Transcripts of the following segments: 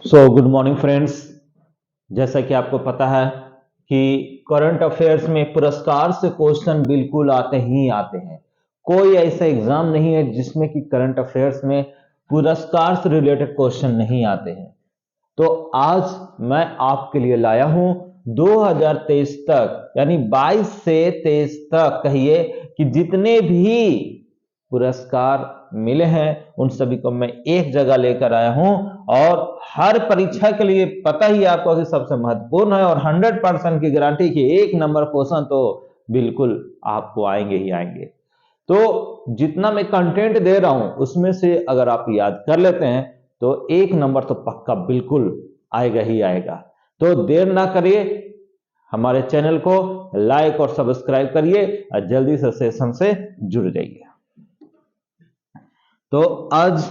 Good morning friends. जैसा कि आपको पता है कि करंट अफेयर्स में पुरस्कार से क्वेश्चन बिल्कुल आते ही आते हैं। कोई ऐसा एग्जाम नहीं है जिसमें कि करंट अफेयर्स में पुरस्कार से रिलेटेड क्वेश्चन नहीं आते हैं। तो आज मैं आपके लिए लाया हूं 2023 तक, यानी 22 से 23 तक कहिए कि जितने भी पुरस्कार मिले हैं उन सभी को मैं एक जगह लेकर आया हूं। और हर परीक्षा के लिए पता ही आपको कि सबसे महत्वपूर्ण है और 100% की गारंटी कि 1 नंबर क्वेश्चन तो बिल्कुल आपको आएंगे ही आएंगे। तो जितना मैं कंटेंट दे रहा हूं उसमें से अगर आप याद कर लेते हैं तो 1 नंबर तो पक्का बिल्कुल आएगा ही आएगा। तो देर ना करिए, हमारे चैनल को लाइक और सब्सक्राइब करिए और जल्दी से सेशन से जुड़ जाइए। तो आज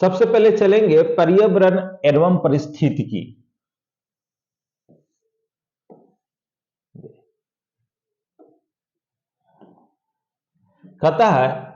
सबसे पहले चलेंगे पर्यावरण एवं पारिस्थितिकी। कहता है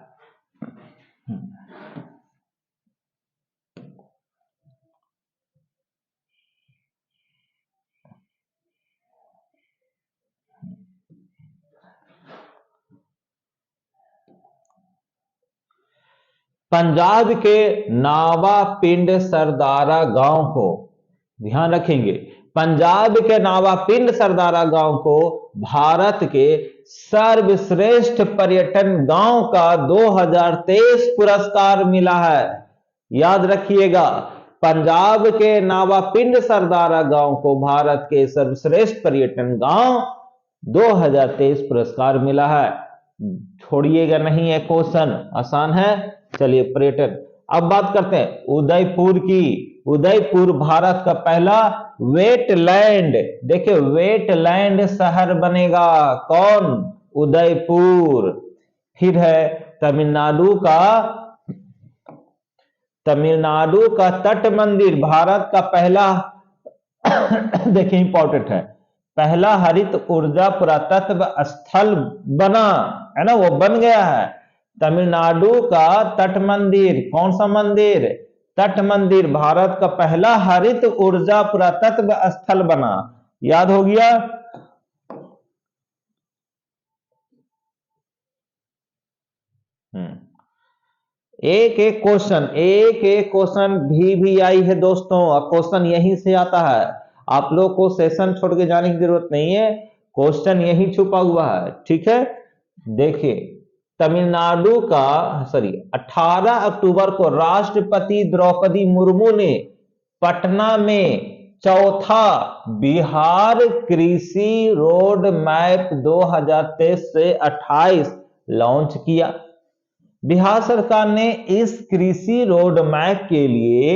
पंजाब के नावापिंड सरदारा गांव को, ध्यान रखेंगे, पंजाब के नावापिंड सरदारा गांव को भारत के सर्वश्रेष्ठ पर्यटन गांव का 2023 पुरस्कार मिला है। याद रखिएगा, पंजाब के नावापिंड सरदारा गांव को भारत के सर्वश्रेष्ठ पर्यटन गांव 2023 पुरस्कार मिला है। छोड़िएगा नहीं, है क्वेश्चन आसान है। चलिए पर्यटन, अब बात करते हैं उदयपुर की। उदयपुर भारत का पहला वेटलैंड, देखिए वेटलैंड शहर बनेगा कौन? उदयपुर। फिर है तमिलनाडु का तट मंदिर भारत का पहला देखिए इंपॉर्टेंट है, पहला हरित ऊर्जा पुरातत्व स्थल बना है ना, वो बन गया है। तमिलनाडु का तट मंदिर, कौन सा मंदिर? तट मंदिर भारत का पहला हरित ऊर्जा पुरातत्व स्थल बना। याद हो गया? एक एक क्वेश्चन भी आई है दोस्तों। क्वेश्चन यहीं से आता है, आप लोग को सेशन छोड़ के जाने की जरूरत नहीं है, क्वेश्चन यहीं छुपा हुआ है। ठीक है, देखिए तमिलनाडु का 18 अक्टूबर को राष्ट्रपति द्रौपदी मुर्मू ने पटना में चौथा बिहार कृषि रोड मैप 2023 से 28 लॉन्च किया। बिहार सरकार ने इस कृषि रोड मैप के लिए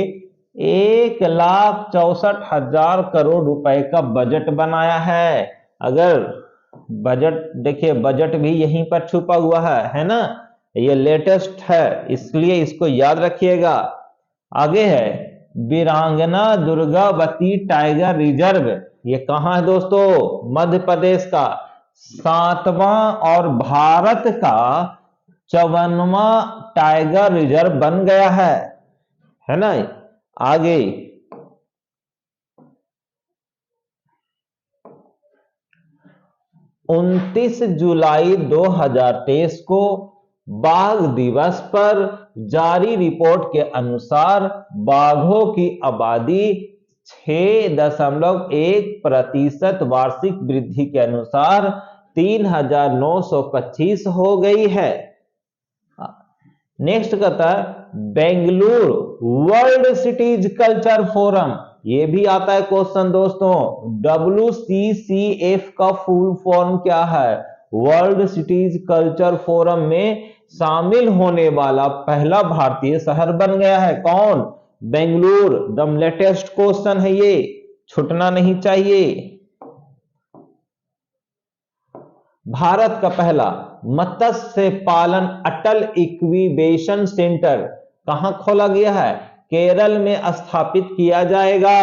1,64,000 करोड़ रुपए का बजट बनाया है। अगर बजट देखिए, बजट भी यहीं पर छुपा हुआ है ना, ये लेटेस्ट है इसलिए इसको याद रखिएगा। आगे है वीरांगना दुर्गावती टाइगर रिजर्व, ये कहां है दोस्तों? मध्य प्रदेश का 7वां और भारत का 54वां टाइगर रिजर्व बन गया है ना। आगे 29 जुलाई 2023 को बाघ दिवस पर जारी रिपोर्ट के अनुसार बाघों की आबादी 6.1% वार्षिक वृद्धि के अनुसार 3,925 हो गई है। नेक्स्ट कहता है Bengaluru world cities culture forum, ये भी आता है क्वेश्चन दोस्तों। WCCF का फुल फॉर्म क्या है? वर्ल्ड सिटीज कल्चर फोरम में शामिल होने वाला पहला भारतीय शहर बन गया है कौन? बेंगलुरु। एकदम लेटेस्ट क्वेश्चन है, ये छूटना नहीं चाहिए। भारत का पहला मत्स्य पालन अटल इंक्यूबेशन सेंटर कहां खोला गया है? केरल में स्थापित किया जाएगा।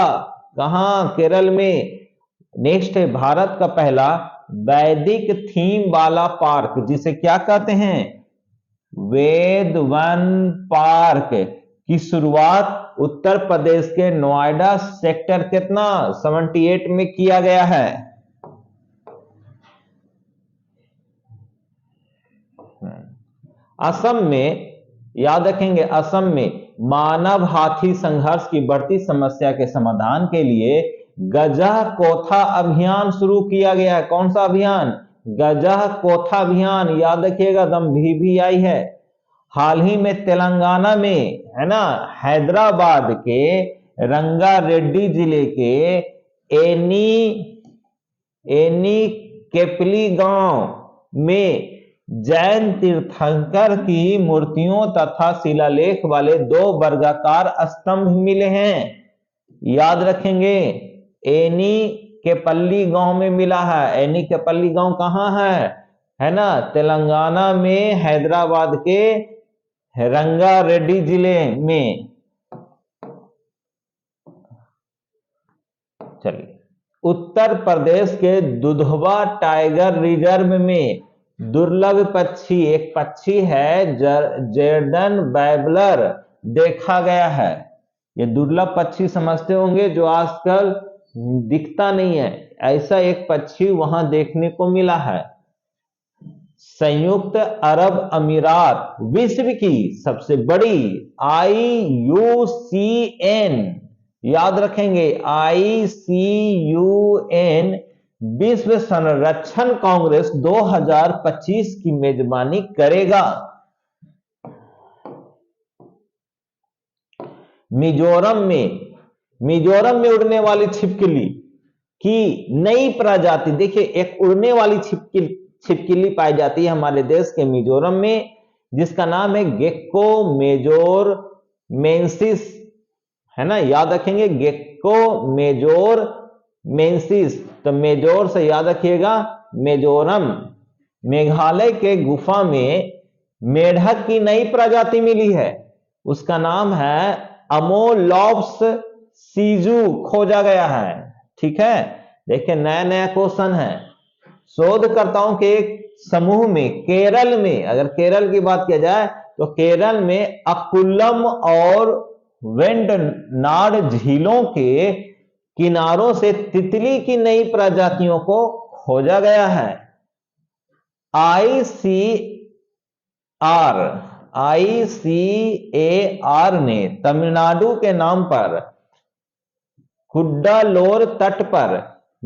कहां? केरल में। नेक्स्ट है भारत का पहला वैदिक थीम वाला पार्क, जिसे क्या कहते हैं? वेद वन पार्क की शुरुआत उत्तर प्रदेश के नोएडा सेक्टर कितना 78 में किया गया है। असम में, याद रखेंगे, असम में मानव हाथी संघर्ष की बढ़ती समस्या के समाधान के लिए गजह कोथा अभियान शुरू किया गया है। कौन सा अभियान? गजह कोथा अभियान, याद रखिएगा, दम भी आई है। हाल ही में तेलंगाना में, है ना, हैदराबाद के रंगारेड्डी जिले के एनी केपली गांव में जैन तीर्थंकर की मूर्तियों तथा शिलालेख वाले 2 वर्गाकार स्तंभ मिले हैं। याद रखेंगे, एनी केपल्ली गांव में मिला है। एनी केपल्ली गांव कहां है ना, तेलंगाना में, हैदराबाद के रंगारेड्डी जिले में। चलिए, उत्तर प्रदेश के दुधवा टाइगर रिजर्व में दुर्लभ पक्षी, एक पक्षी है जर्डन बैबलर, देखा गया है। ये दुर्लभ पक्षी समझते होंगे, जो आजकल दिखता नहीं है, ऐसा एक पक्षी वहां देखने को मिला है। संयुक्त अरब अमीरात विश्व की सबसे बड़ी IUCN, याद रखेंगे, ICUN विश्व संरक्षण कांग्रेस 2025 की मेजबानी करेगा। मिजोरम में उड़ने वाली छिपकली की नई प्रजाति, देखिए, एक उड़ने वाली छिपकली पाई जाती है हमारे देश के मिजोरम में, जिसका नाम है गेक्को मेजोर मेंसिस, है ना, याद रखेंगे, गेक्को मेजोर मेंसिस। तो मेजोर से याद रखिएगा मिजोरम। मेघालय के गुफा में मेढक की नई प्रजाति मिली है, उसका नाम है अमोलॉप्स सीजू, खोजा गया है। ठीक है, देखिए, नया क्वेश्चन है। शोधकर्ताओं के एक समूह में केरल में, अगर केरल की बात किया जाए तो केरल में अकुलम और वेंडनाड झीलों के किनारों से तितली की नई प्रजातियों को खोजा गया है। ICAR ने तमिलनाडु के नाम पर कुड्डालोर तट पर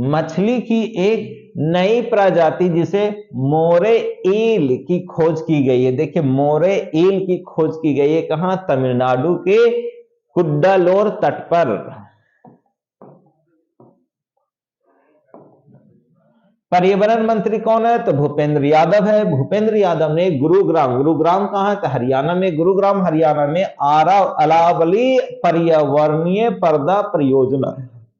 मछली की एक नई प्रजाति, जिसे मोरे ईल की खोज की गई है। देखिए, मोरे ईल की खोज की गई है कहां? तमिलनाडु के कुड्डालोर तट पर। पर्यावरण मंत्री कौन है? तो भूपेंद्र यादव है। भूपेंद्र यादव ने गुरुग्राम कहां है? तो हरियाणा में, गुरुग्राम हरियाणा में अरावली पर्यावरणीय पर्दा परियोजना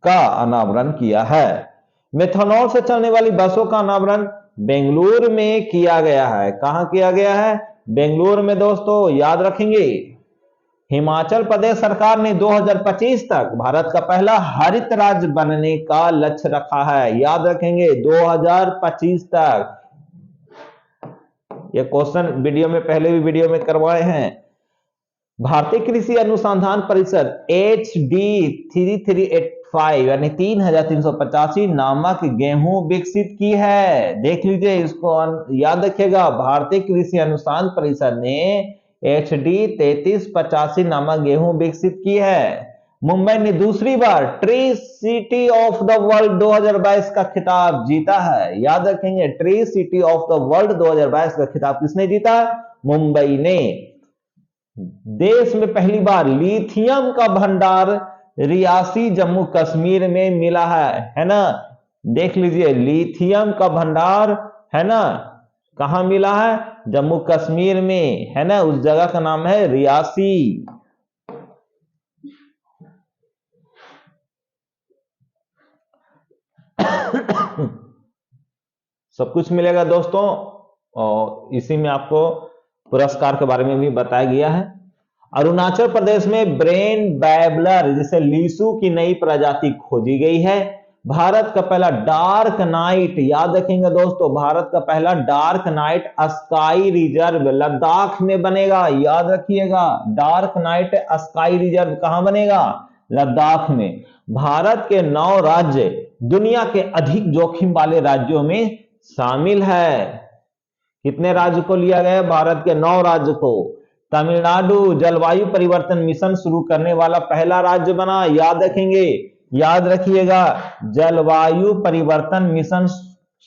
का अनावरण किया है। मेथनॉल से चलने वाली बसों का अनावरण बेंगलुरु में किया गया है। कहां किया गया है? बेंगलुरु में। दोस्तों, याद रखेंगे, हिमाचल प्रदेश सरकार ने 2025 तक भारत का पहला हरित राज्य बनने का लक्ष्य रखा है। याद रखेंगे, 2025 तक। यह क्वेश्चन वीडियो में, पहले भी वीडियो में करवाए हैं। भारतीय कृषि अनुसंधान परिषद HD 3385 यानी 3385 नामक गेहूं विकसित की है। देख लीजिए, इसको याद रखिएगा, भारतीय कृषि अनुसंधान परिषद ने HD 3385 नामक गेहूं विकसित की है। मुंबई ने दूसरी बार tree city of the world 2022 का खिताब जीता है। याद रखेंगे, tree city of the world 2022 का खिताब किसने जीता? मुंबई ने। देश में पहली बार लिथियम का भंडार रियासी जम्मू कश्मीर में मिला है ना। देख लीजिए, लिथियम का भंडार, है ना, कहां मिला है? जम्मू कश्मीर में, है ना, उस जगह का नाम है रियासी। सब कुछ मिलेगा दोस्तों, और इसी में आपको पुरस्कार के बारे में भी बताया गया है। अरुणाचल प्रदेश में ब्रेन बैबलर जिसे लीसू की नई प्रजाति खोजी गई है। भारत का पहला डार्क नाइट, याद रखेंगे दोस्तों, भारत का पहला dark night sky reserve Ladakh में बनेगा। याद रखिएगा, डार्क नाइट स्काई रिजर्व कहां बनेगा? लद्दाख में। भारत के 9 राज्य दुनिया के अधिक जोखिम वाले राज्यों में शामिल है। कितने राज्य को लिया गया? भारत के 9 राज्य को। तमिलनाडु जलवायु परिवर्तन मिशन शुरू करने वाला पहला राज्य बना। याद रखेंगे, याद रखिएगा, जलवायु परिवर्तन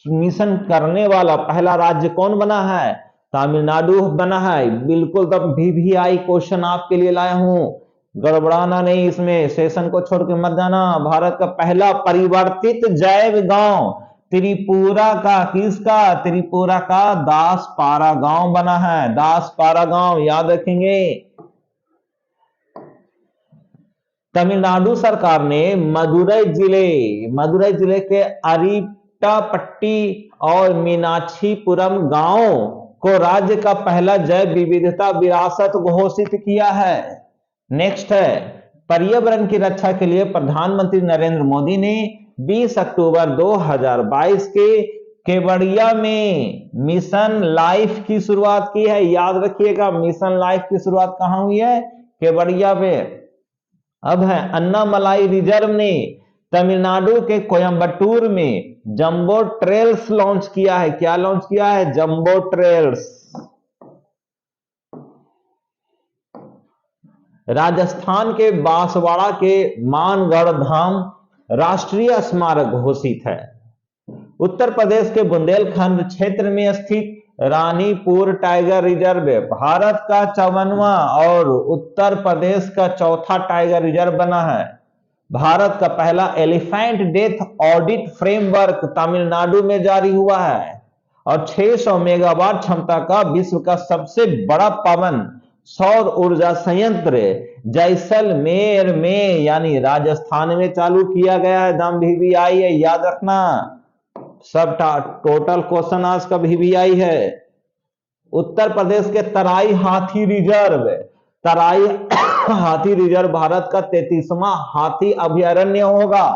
मिशन करने वाला पहला राज्य कौन बना है? तमिलनाडु बना है। बिल्कुल, तब VVI क्वेश्चन आपके लिए लाया हूं, गड़बड़ाना नहीं, इसमें सेशन को छोड़ के मत जाना। भारत का पहला परिवर्तित जैव गांव त्रिपुरा का, किसका? त्रिपुरा का दासपारा गांव बना है। दासपारा गांव, याद रखेंगे। तमिलनाडु सरकार ने मदुरई जिले के अरिट्टापट्टी और मीनाक्षीपुरम गांव को राज्य का पहला जैव विविधता विरासत घोषित किया है। नेक्स्ट है, पर्यावरण की रक्षा के लिए प्रधानमंत्री नरेंद्र मोदी ने 20 अक्टूबर 2022 के केवड़िया में मिशन लाइफ की शुरुआत की है। याद रखिएगा, मिशन लाइफ की शुरुआत कहां हुई है? केवड़िया में। अब है अन्नामलाई रिजर्व ने तमिलनाडु के कोयम्बटूर में जंबो ट्रेल्स लॉन्च किया है। क्या लॉन्च किया है? Jumbo trails. राजस्थान के बांसवाड़ा के मानगढ़ धाम राष्ट्रीय स्मारक घोषित है। उत्तर प्रदेश के बुंदेलखंड क्षेत्र में स्थित रानीपुर टाइगर रिजर्व भारत का 54वां और उत्तर प्रदेश का 4था टाइगर रिजर्व बना है। भारत का पहला elephant death audit framework Tamil Nadu में जारी हुआ है। और 600 मेगावाट क्षमता का विश्व का सबसे बड़ा पवन सौर ऊर्जा संयंत्र जैसलमेर में यानी राजस्थान में चालू किया गया है। दाम VVI है, याद रखना। सब टोटल क्वेश्चन आज का VVI है। उत्तर प्रदेश के तराई हाथी रिजर्व भारत का 33वां हाथी अभयारण्य होगा।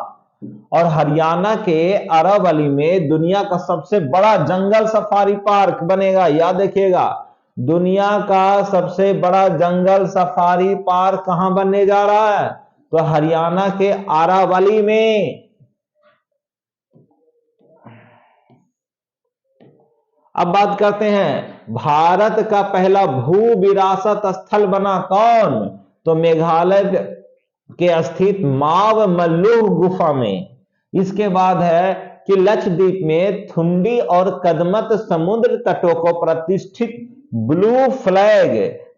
और हरियाणा के अरावली में दुनिया का सबसे बड़ा जंगल सफारी पार्क बनेगा। याद रखिएगा, दुनिया का सबसे बड़ा जंगल सफारी पार्क कहां बनने जा रहा है? तो हरियाणा के अरावली में। अब बात करते हैं, भारत का पहला भू विरासत स्थल बना कौन? तो मेघालय के स्थित मावमल्लुह गुफा में। इसके बाद है कि लक्षद्वीप में थुंडी और कदमत समुद्र तटों को प्रतिष्ठित ब्लू फ्लैग,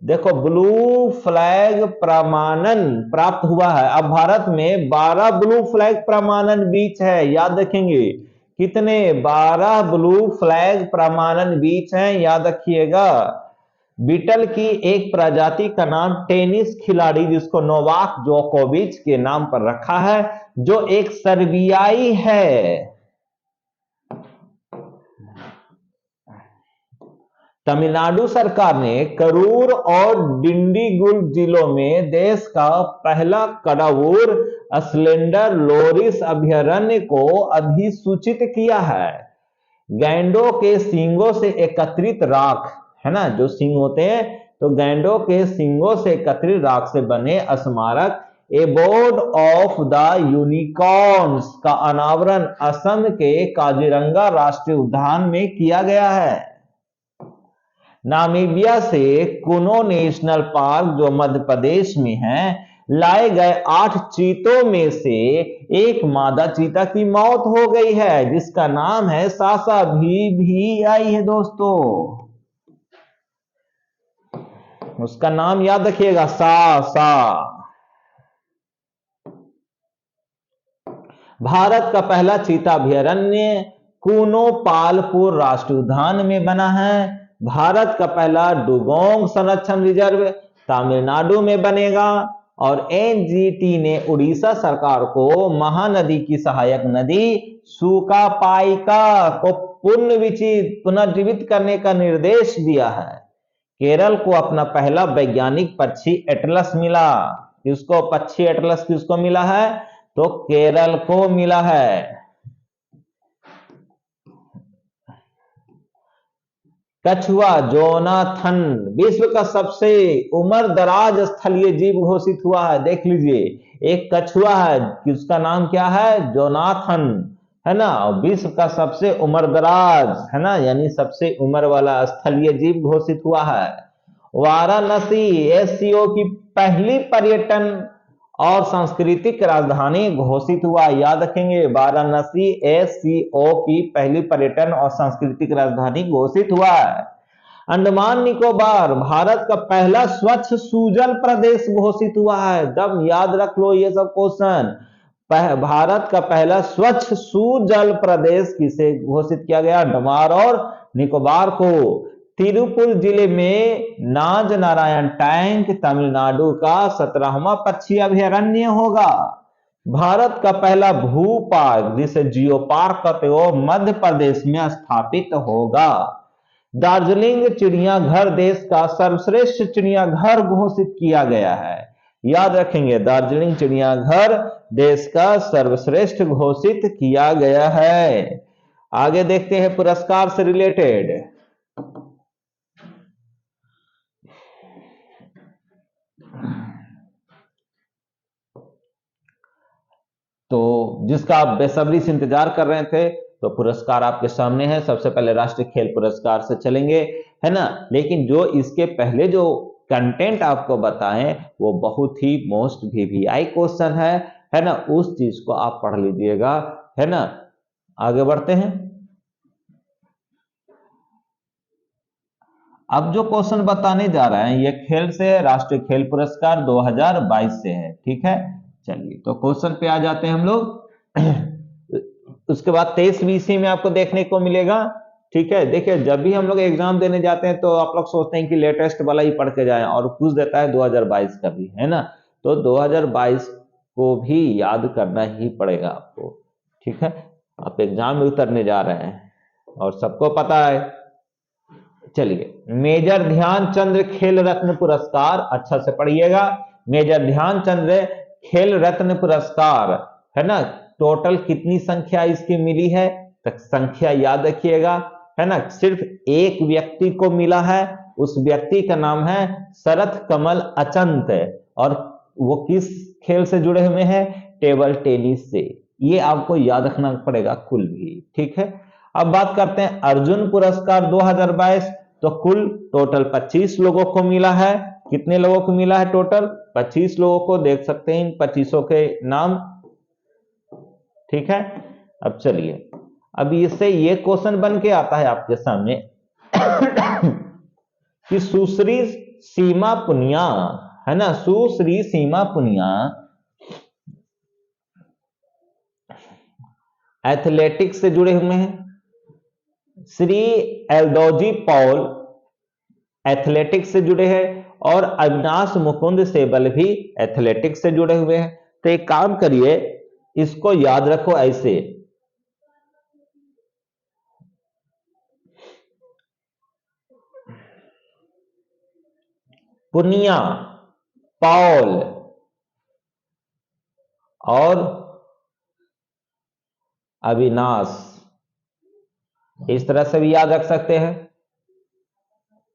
देखो ब्लू फ्लैग प्रमाणन प्राप्त हुआ है। अब भारत में 12 ब्लू फ्लैग प्रमाणन बीच है। याद रखेंगे, कितने? 12 ब्लू फ्लैग प्रमाणन बीच हैं। याद रखिएगा। बीटल की एक प्रजाति का नाम टेनिस खिलाड़ी जिसको नोवाक जोकोविच के नाम पर रखा है, जो एक सर्बियाई है। तमिलनाडु सरकार ने करूर और डिंडीगुल जिलों में देश का पहला कडावूर स्लेंडर लोरिस अभयारण्य को अधिसूचित किया है। गैंडों के सींगों से एकत्रित राख, है ना, जो सींग होते हैं, तो गैंडों के सींगों से एकत्रित राख से बने स्मारक एबोर्ड ऑफ द यूनिकॉर्न्स का अनावरण असम के काजीरंगा राष्ट्रीय उद्यान में किया गया है। नामीबिया से कुनो नेशनल पार्क जो मध्य प्रदेश में है, लाए गए 8 चीतों में से एक मादा चीता की मौत हो गई है जिसका नाम है सासा। VVI है दोस्तों, उसका नाम याद रखिएगा, सासा। भारत का पहला चीता अभयारण्य कुनो पालपुर राष्ट्रीय उद्यान में बना है। भारत का पहला डुगोंग संरक्षण रिजर्व तमिलनाडु में बनेगा। और NGT ने उड़ीसा सरकार को महानदी की सहायक नदी सुकापाइका को पुनर्जीवित करने का निर्देश दिया है। केरल को अपना पहला वैज्ञानिक पक्षी एटलस मिला। किसको पक्षी एटलस किसको मिला है? तो केरल को मिला है। कछुआ जोनाथन विश्व का सबसे उम्र दराज स्थलीय जीव घोषित हुआ है। देख लीजिए, एक कछुआ है, किसका नाम क्या है? जोनाथन, है ना। विश्व का सबसे उम्र दराज, है ना, यानी सबसे उम्र वाला स्थलीय जीव घोषित हुआ है। वाराणसी एससीओ की पहली पर्यटन और सांस्कृतिक राजधानी घोषित हुआ। याद रखेंगे, वाराणसी एससीओ की पहली पर्यटन और सांस्कृतिक राजधानी घोषित हुआ है। अंडमान निकोबार भारत का पहला स्वच्छ सुजल प्रदेश घोषित हुआ है। दम याद रख लो ये सब क्वेश्चन। भारत का पहला स्वच्छ सुजल प्रदेश किसे घोषित किया गया? अंडमान और निकोबार को। तिरुपुर जिले में नाज नारायण टैंक तमिलनाडु का 17वां पक्षी अभयारण्य होगा। भारत का पहला भू पार्क जिसे जियो पार्क कहते हो मध्य प्रदेश में स्थापित होगा। दार्जिलिंग चिड़ियाघर देश का सर्वश्रेष्ठ चिड़ियाघर घोषित किया गया है। याद रखेंगे, दार्जिलिंग चिड़ियाघर देश का सर्वश्रेष्ठ घोषित किया गया है। आगे देखते हैं पुरस्कार से रिलेटेड। तो जिसका आप बेसब्री से इंतजार कर रहे थे, तो पुरस्कार आपके सामने है। सबसे पहले राष्ट्रीय खेल पुरस्कार से चलेंगे, है ना। लेकिन जो इसके पहले जो कंटेंट आपको बताएं वो बहुत ही मोस्ट वीवीआई क्वेश्चन है ना, उस चीज को आप पढ़ लीजिएगा, है ना। आगे बढ़ते हैं। अब जो क्वेश्चन बताने जा रहे हैं ये खेल से, राष्ट्रीय खेल पुरस्कार 2022 से है, ठीक है। चलिए तो क्वेश्चन पे आ जाते हैं हम लोग। उसके बाद 23-20 में आपको देखने को मिलेगा, ठीक है। देखिए, जब भी हम लोग एग्जाम देने जाते हैं तो आप लोग सोचते हैं कि लेटेस्ट वाला ही पढ़ के जाएं, और पूछ देता है 2022 का भी, है ना। तो 2022 को भी याद करना ही पड़ेगा आपको, ठीक है। आप एग्जाम में उतरने जा रहे हैं और सबको पता है। चलिए, मेजर ध्यानचंद खेल रत्न पुरस्कार, अच्छा से पढ़िएगा। मेजर ध्यानचंद खेल रत्न पुरस्कार, है ना, टोटल कितनी संख्या इसकी मिली है? तो संख्या याद रखिएगा, है ना। सिर्फ एक व्यक्ति को मिला है, उस व्यक्ति का नाम है शरथ कमल अचंत, और वो किस खेल से जुड़े हुए हैं? टेबल टेनिस से। ये आपको याद रखना पड़ेगा कुल भी, ठीक है। अब बात करते हैं अर्जुन पुरस्कार 2022। तो कुल टोटल 25 लोगों को मिला है। कितने लोगों को मिला है? टोटल 25 लोगों को। देख सकते हैं इन 25 के नाम, ठीक है। अब चलिए, अब इससे ये क्वेश्चन बन के आता है आपके सामने कि सुश्री सीमा पुनिया, है ना, सुश्री सीमा पुनिया एथलेटिक्स से जुड़े हुए हैं। श्री एल्दोजी पॉल एथलेटिक्स से जुड़े हैं, और अविनाश मुकुंद सेबल भी एथलेटिक्स से जुड़े हुए हैं। तो एक काम करिए, इसको याद रखो ऐसे, पुनिया, पॉल और अविनाश, इस तरह से भी याद रख सकते हैं।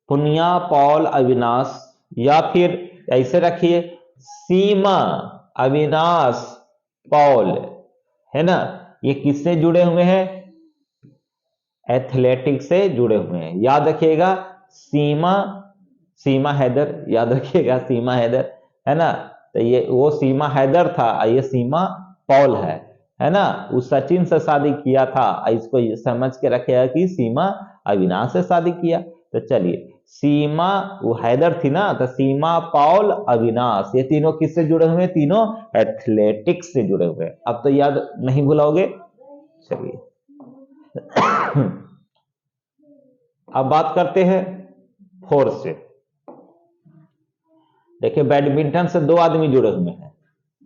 पुनिया, पॉल, अविनाश, या फिर ऐसे रखिए सीमा, अविनाश, पॉल, है ना। ये किससे जुड़े हुए हैं? एथलेटिक्स से जुड़े हुए हैं। याद रखिएगा, सीमा, सीमा हैदर, याद रखिएगा सीमा हैदर, है ना। तो ये वो सीमा हैदर था, ये सीमा पॉल है ना। उस सचिन से शादी किया था, इसको ये समझ के रखिएगा कि सीमा अविनाश से शादी किया। तो चलिए, सीमा वो हैदर थी ना, तो सीमा, पॉल, अविनाश, ये तीनों किससे जुड़े हुए? तीनों एथलेटिक्स से जुड़े हुए। अब तो याद नहीं भूलोगे। चलिए अब बात करते हैं फोर्स से। देखिए, बैडमिंटन से 2 आदमी जुड़े हुए हैं,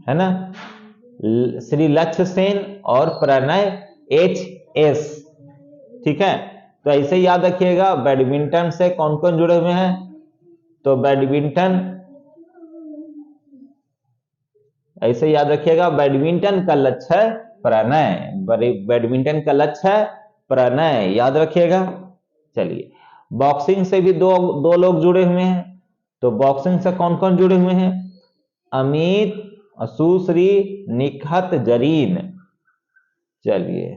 है ना, श्री लक्ष्य सेन और प्रणय HS, ठीक है। तो ऐसे याद रखिएगा, बैडमिंटन से कौन कौन जुड़े हुए हैं? तो बैडमिंटन, ऐसे याद रखिएगा, बैडमिंटन का लक्ष्य है प्रणय, बैडमिंटन का लक्ष्य है प्रणय, याद रखिएगा। चलिए, बॉक्सिंग से भी दो दो लोग जुड़े हुए हैं, तो बॉक्सिंग से कौन कौन जुड़े हुए हैं? अमित, सुश्री, निखत, जरीन। चलिए,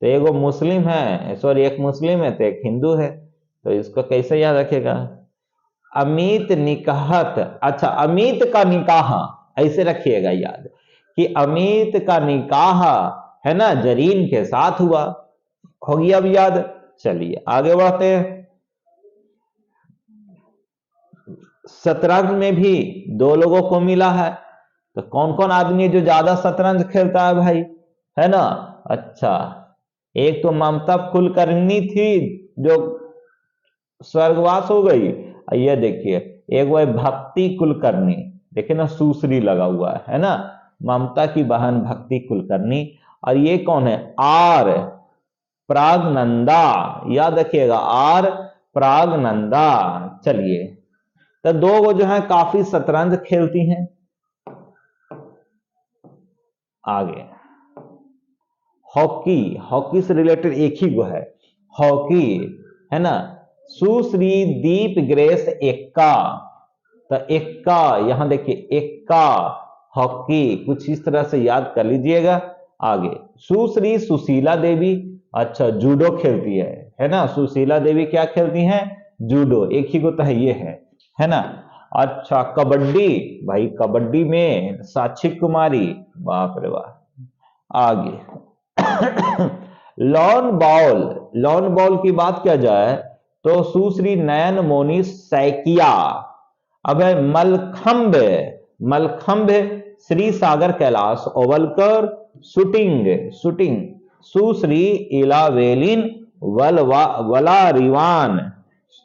तो एक मुस्लिम है, सॉरी एक मुस्लिम है तो एक हिंदू है, तो इसको कैसे याद रखेगा? अमित निकाहत, अच्छा अमित का निकाह, ऐसे रखिएगा याद कि अमित का निकाह है ना जरीन के साथ हुआ, होगी अब याद। चलिए आगे बढ़ते हैं। शतरंज में भी दो लोगों को मिला है, तो कौन कौन आदमी जो ज्यादा शतरंज खेलता है भाई, है ना? अच्छा, एक तो ममता कुलकर्णी थी जो स्वर्गवास हो गई, ये देखिए एक वो भक्ति कुलकर्णी, देखिए ना सुश्री लगा हुआ है ना, ममता की बहन भक्ति कुलकर्णी। और ये कौन है? आर प्रागनंदा, याद रखिएगा आर प्रागनंदा। चलिए, तो दो वो जो है काफी शतरंज खेलती हैं। आगे हॉकी, हॉकी से रिलेटेड एक ही वो है हॉकी, है ना? सुश्री दीप ग्रेस एक्का, तो एक्का यहां देखिए एक्का हॉकी, कुछ इस तरह से याद कर लीजिएगा। आगे सुश्री सुशीला देवी, अच्छा जूडो खेलती है ना? सुशीला देवी क्या खेलती हैं? जूडो, एक ही को तो है, ये है ना? अच्छा कबड्डी, भाई कबड्डी में साक्षी कुमारी, बाप रे बाप। आगे लॉन बॉल, लॉन बॉल की बात किया जाए तो सुश्री नयन मोनी सैकिया। अब है मलखंभ, मलखंभ श्री सागर कैलाश ओवलकर, शूटिंग, शूटिंग सुश्री इलावेलिन वलारिवान,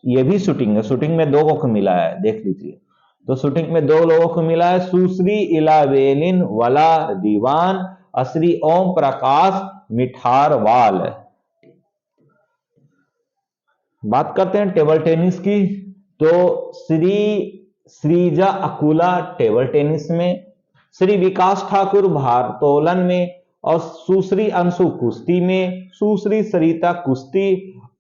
ये भी शूटिंग है, शूटिंग में दो को मिला है, देख लीजिए। तो शूटिंग में दो लोगों को मिला है, सुश्री इलावेलिन वाला दीवान, श्री ओम प्रकाश मिठारवाल। बात करते हैं टेबल टेनिस की, तो श्री श्रीजा अकुला टेबल टेनिस में, श्री विकास ठाकुर भारोत्तोलन में, और सुश्री अंशु कुश्ती में, सुश्री सरिता कुश्ती,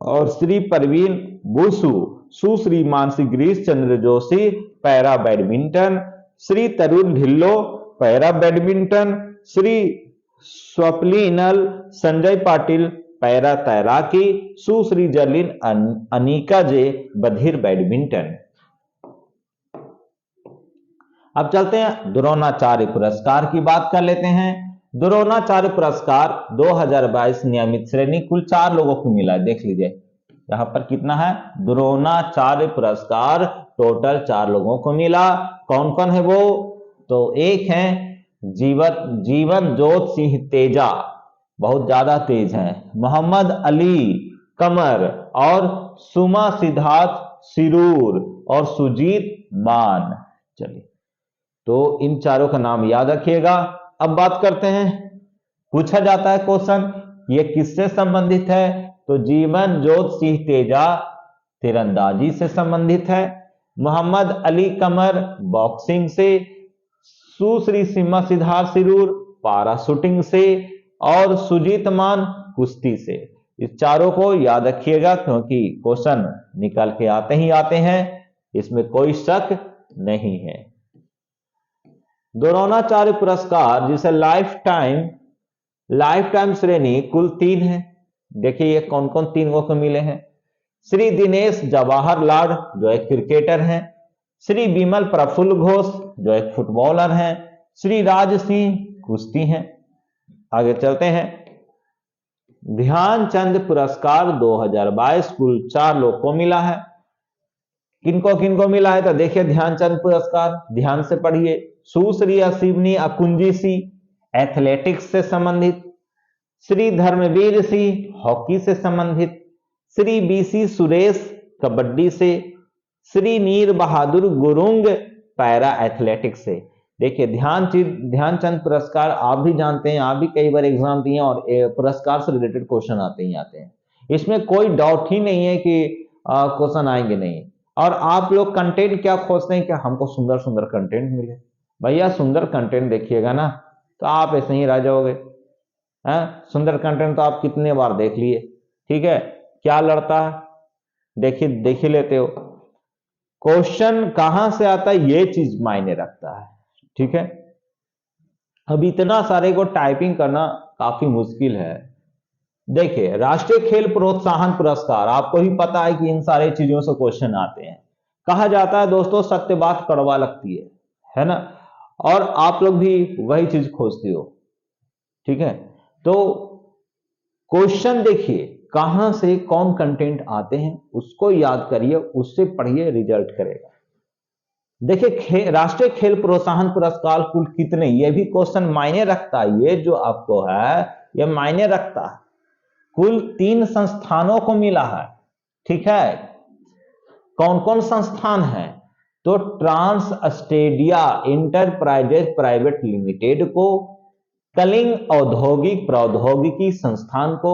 और श्री परवीन बुसु, Sushri Manasi Girish Chandra Joshi para badminton, Shri Tarun Dhillon para badminton, Shri Swapnil Sanjay Patil para तैराकी, सुश्री जर्लिन अनिका जे बधिर बैडमिंटन। अब चलते हैं द्रोणाचार्य पुरस्कार की बात कर लेते हैं। द्रोणाचार्य पुरस्कार 2022 नियमित श्रेणी कुल 4 लोगों को मिला है, देख लीजिए यहां पर कितना है, द्रोणाचार्य पुरस्कार टोटल 4 लोगों को मिला। कौन कौन है वो? तो एक है जीवन जोत सिंह तेजा, बहुत ज्यादा तेज है, मोहम्मद अली कमर, और सुमा सिद्धार्थ सिरूर, और सुजीत मान। चलिए, तो इन चारों का नाम याद रखिएगा। अब बात करते हैं, पूछा जाता है क्वेश्चन, ये किससे संबंधित है? तो जीवन जोत सिंह तेजा तीरंदाजी से संबंधित है, मोहम्मद अली कमर बॉक्सिंग से, सुश्री सीमा सिद्धार्थ सिरूर पारा शूटिंग से, और सुजीत मान कुश्ती से। इस चारों को याद रखिएगा क्योंकि क्वेश्चन निकल के आते ही आते हैं, इसमें कोई शक नहीं है। द्रोणाचार्य पुरस्कार जिसे लाइफ टाइम श्रेणी कुल 3 है, देखिए ये कौन कौन 3 को मिले हैं। श्री दिनेश जवाहरलाल जो एक क्रिकेटर हैं, श्री विमल प्रफुल्ल घोष जो एक फुटबॉलर हैं, श्री राज सिंह कुश्ती हैं। आगे चलते हैं, ध्यानचंद पुरस्कार 2022 कुल 4 लोग को मिला है। किनको किनको मिला है? तो देखिए ध्यानचंद पुरस्कार ध्यान से पढ़िए, सुश्री अश्विनी अकुंजी सिंह एथलेटिक्स से संबंधित, श्री धर्मवीर सिंह हॉकी से संबंधित, श्री बीसी सुरेश कबड्डी से, श्री नीर बहादुर गुरुंग पैरा एथलेटिक्स से। देखिए ध्यानचंद पुरस्कार आप भी जानते हैं, आप भी कई बार एग्जाम दिए और पुरस्कार से रिलेटेड क्वेश्चन आते हैं, इसमें कोई डाउट ही नहीं है कि क्वेश्चन आएंगे नहीं। और आप लोग कंटेंट क्या खोजते हैं कि हमको सुंदर सुंदर कंटेंट मिले। भैया सुंदर कंटेंट देखिएगा ना तो आप ऐसे ही रह जाओगे। सुंदर कंटेंट तो आप कितने बार देख लिए, ठीक है, क्या लड़ता है, देख ही लेते हो। क्वेश्चन कहां से आता है ये चीज मायने रखता है, ठीक है। अब इतना सारे को टाइपिंग करना काफी मुश्किल है। देखिए राष्ट्रीय खेल प्रोत्साहन पुरस्कार, आपको ही पता है कि इन सारे चीजों से क्वेश्चन आते हैं। कहा जाता है दोस्तों सत्य बात कड़वा लगती है ना, और आप लोग भी वही चीज खोजते हो, ठीक है। तो क्वेश्चन देखिए कहां से कौन कंटेंट आते हैं उसको याद करिए, उससे पढ़िए, रिजल्ट करेगा। देखिए राष्ट्रीय खेल प्रोत्साहन पुरस्कार कुल कितने, ये भी क्वेश्चन मायने रखता है। ये जो आपको है ये मायने रखता है। कुल 3 संस्थानों को मिला है, ठीक है। कौन कौन संस्थान है, तो Transstadia enterprises private limited को, कलिंग औद्योगिक प्रौद्योगिकी संस्थान को,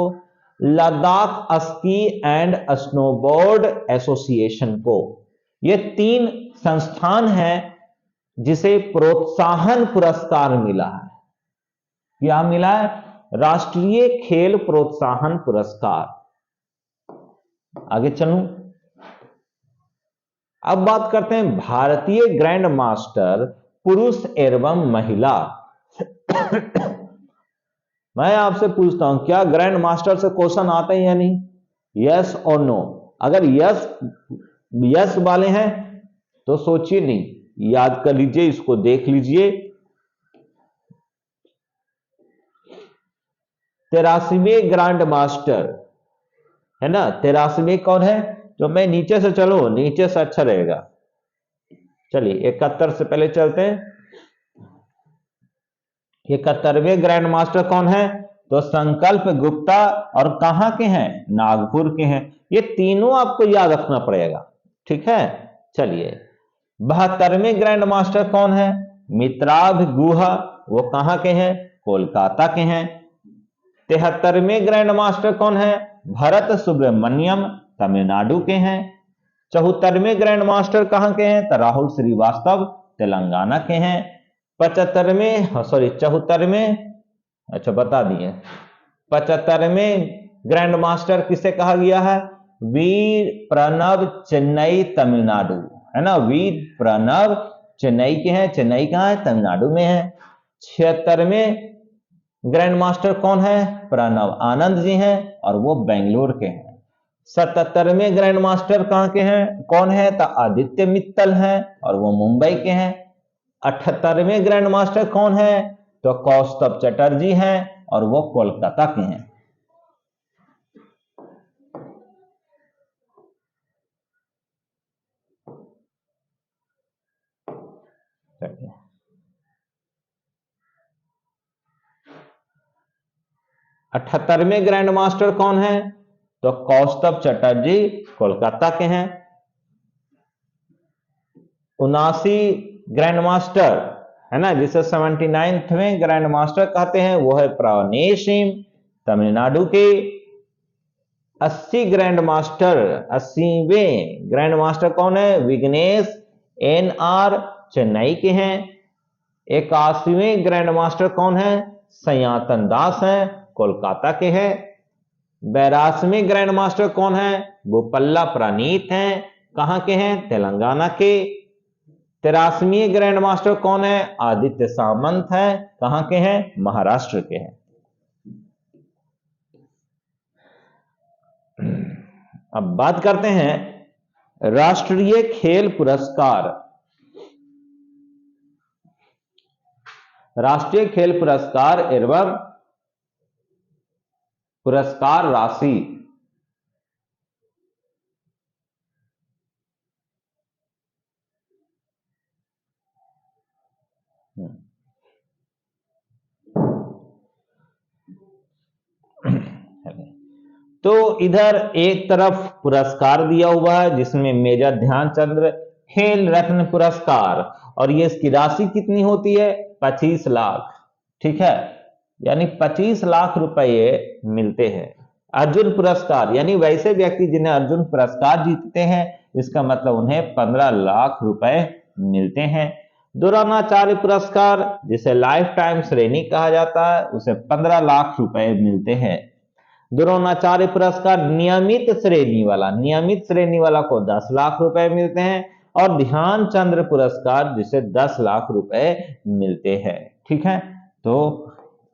Ladakh ski and snowboard association को। ये 3 संस्थान हैं जिसे प्रोत्साहन पुरस्कार मिला है। क्या मिला है, राष्ट्रीय खेल प्रोत्साहन पुरस्कार। आगे चलूं, अब बात करते हैं भारतीय ग्रैंड मास्टर पुरुष एवं महिला। मैं आपसे पूछता हूं क्या ग्रैंड मास्टर से क्वेश्चन आते हैं या नहीं, यस और नो। अगर यस वाले हैं तो सोचिए नहीं, याद कर लीजिए, इसको देख लीजिए। 83वें ग्रैंड मास्टर है ना, 83वें कौन है, तो मैं नीचे से चलो, नीचे से अच्छा रहेगा। चलिए 71 से पहले चलते हैं। 71वें ग्रैंड मास्टर कौन है, तो संकल्प गुप्ता, और कहां के हैं, नागपुर के हैं। ये तीनों आपको याद रखना पड़ेगा, ठीक है। चलिए 72वें ग्रैंड मास्टर कौन है, मित्राभ गुहा, वो कहां के हैं, कोलकाता के हैं। 73वें ग्रैंड मास्टर कौन है, भरत सुब्रमण्यम, तमिलनाडु के हैं। 74वें ग्रैंड मास्टर कहां के हैं, तो राहुल श्रीवास्तव, तेलंगाना के हैं। 74वें, अच्छा बता दिए। 75वें ग्रैंड मास्टर किसे कहा गया है, वीर प्रणव, चेन्नई तमिलनाडु, है ना। वीर प्रणव चेन्नई के हैं, चेन्नई कहां है, तमिलनाडु में है। 76वें ग्रैंड मास्टर कौन है, प्रणव आनंद जी हैं, और वो बेंगलोर के हैं। 77वें ग्रैंड मास्टर कहां के हैं, कौन है, तो आदित्य मित्तल हैं, और वो मुंबई के हैं। 78वें ग्रैंड मास्टर कौन है, तो कौस्तभ चटर्जी हैं, और वो कोलकाता के हैं। अठहत्तरवें ग्रैंड मास्टर कौन है, तो कौस्तभ चटर्जी, कोलकाता के हैं। 79 ग्रैंड मास्टर है ना, जिसे 79वें ग्रैंड मास्टर कहते हैं, वो है प्रवनेश सिंह, तमिलनाडु के। 80वें ग्रैंड मास्टर कौन है, विघ्नेश NR, चेन्नई के हैं। 81वें ग्रैंड मास्टर कौन है, सयातन दास हैं, कोलकाता के हैं। 82वें ग्रैंड मास्टर कौन है, बोपल्ला प्रणीत हैं, कहां के हैं, तेलंगाना के। 83वें ग्रैंड मास्टर कौन है, आदित्य सामंत है, कहां के हैं, महाराष्ट्र के हैं। अब बात करते हैं राष्ट्रीय खेल पुरस्कार। राष्ट्रीय खेल पुरस्कार एवं पुरस्कार राशि। तो इधर एक तरफ पुरस्कार दिया हुआ है जिसमें मेजर ध्यानचंद खेल रत्न पुरस्कार, और ये इसकी राशि कितनी होती है, 25 लाख, ठीक है। यानी 25 लाख रुपए मिलते हैं। अर्जुन पुरस्कार यानी वैसे व्यक्ति जिन्हें अर्जुन पुरस्कार जीतते हैं, इसका मतलब उन्हें 15 लाख रुपए मिलते हैं। द्रोणाचार्य पुरस्कार जिसे लाइफ टाइम श्रेणी कहा जाता है, उसे 15 लाख रुपए मिलते हैं। द्रोणाचार्य पुरस्कार नियमित श्रेणी वाला को 10 लाख रुपए मिलते हैं और ध्यानचंद्र पुरस्कार जिसे 10 लाख रुपए मिलते हैं। ठीक है, तो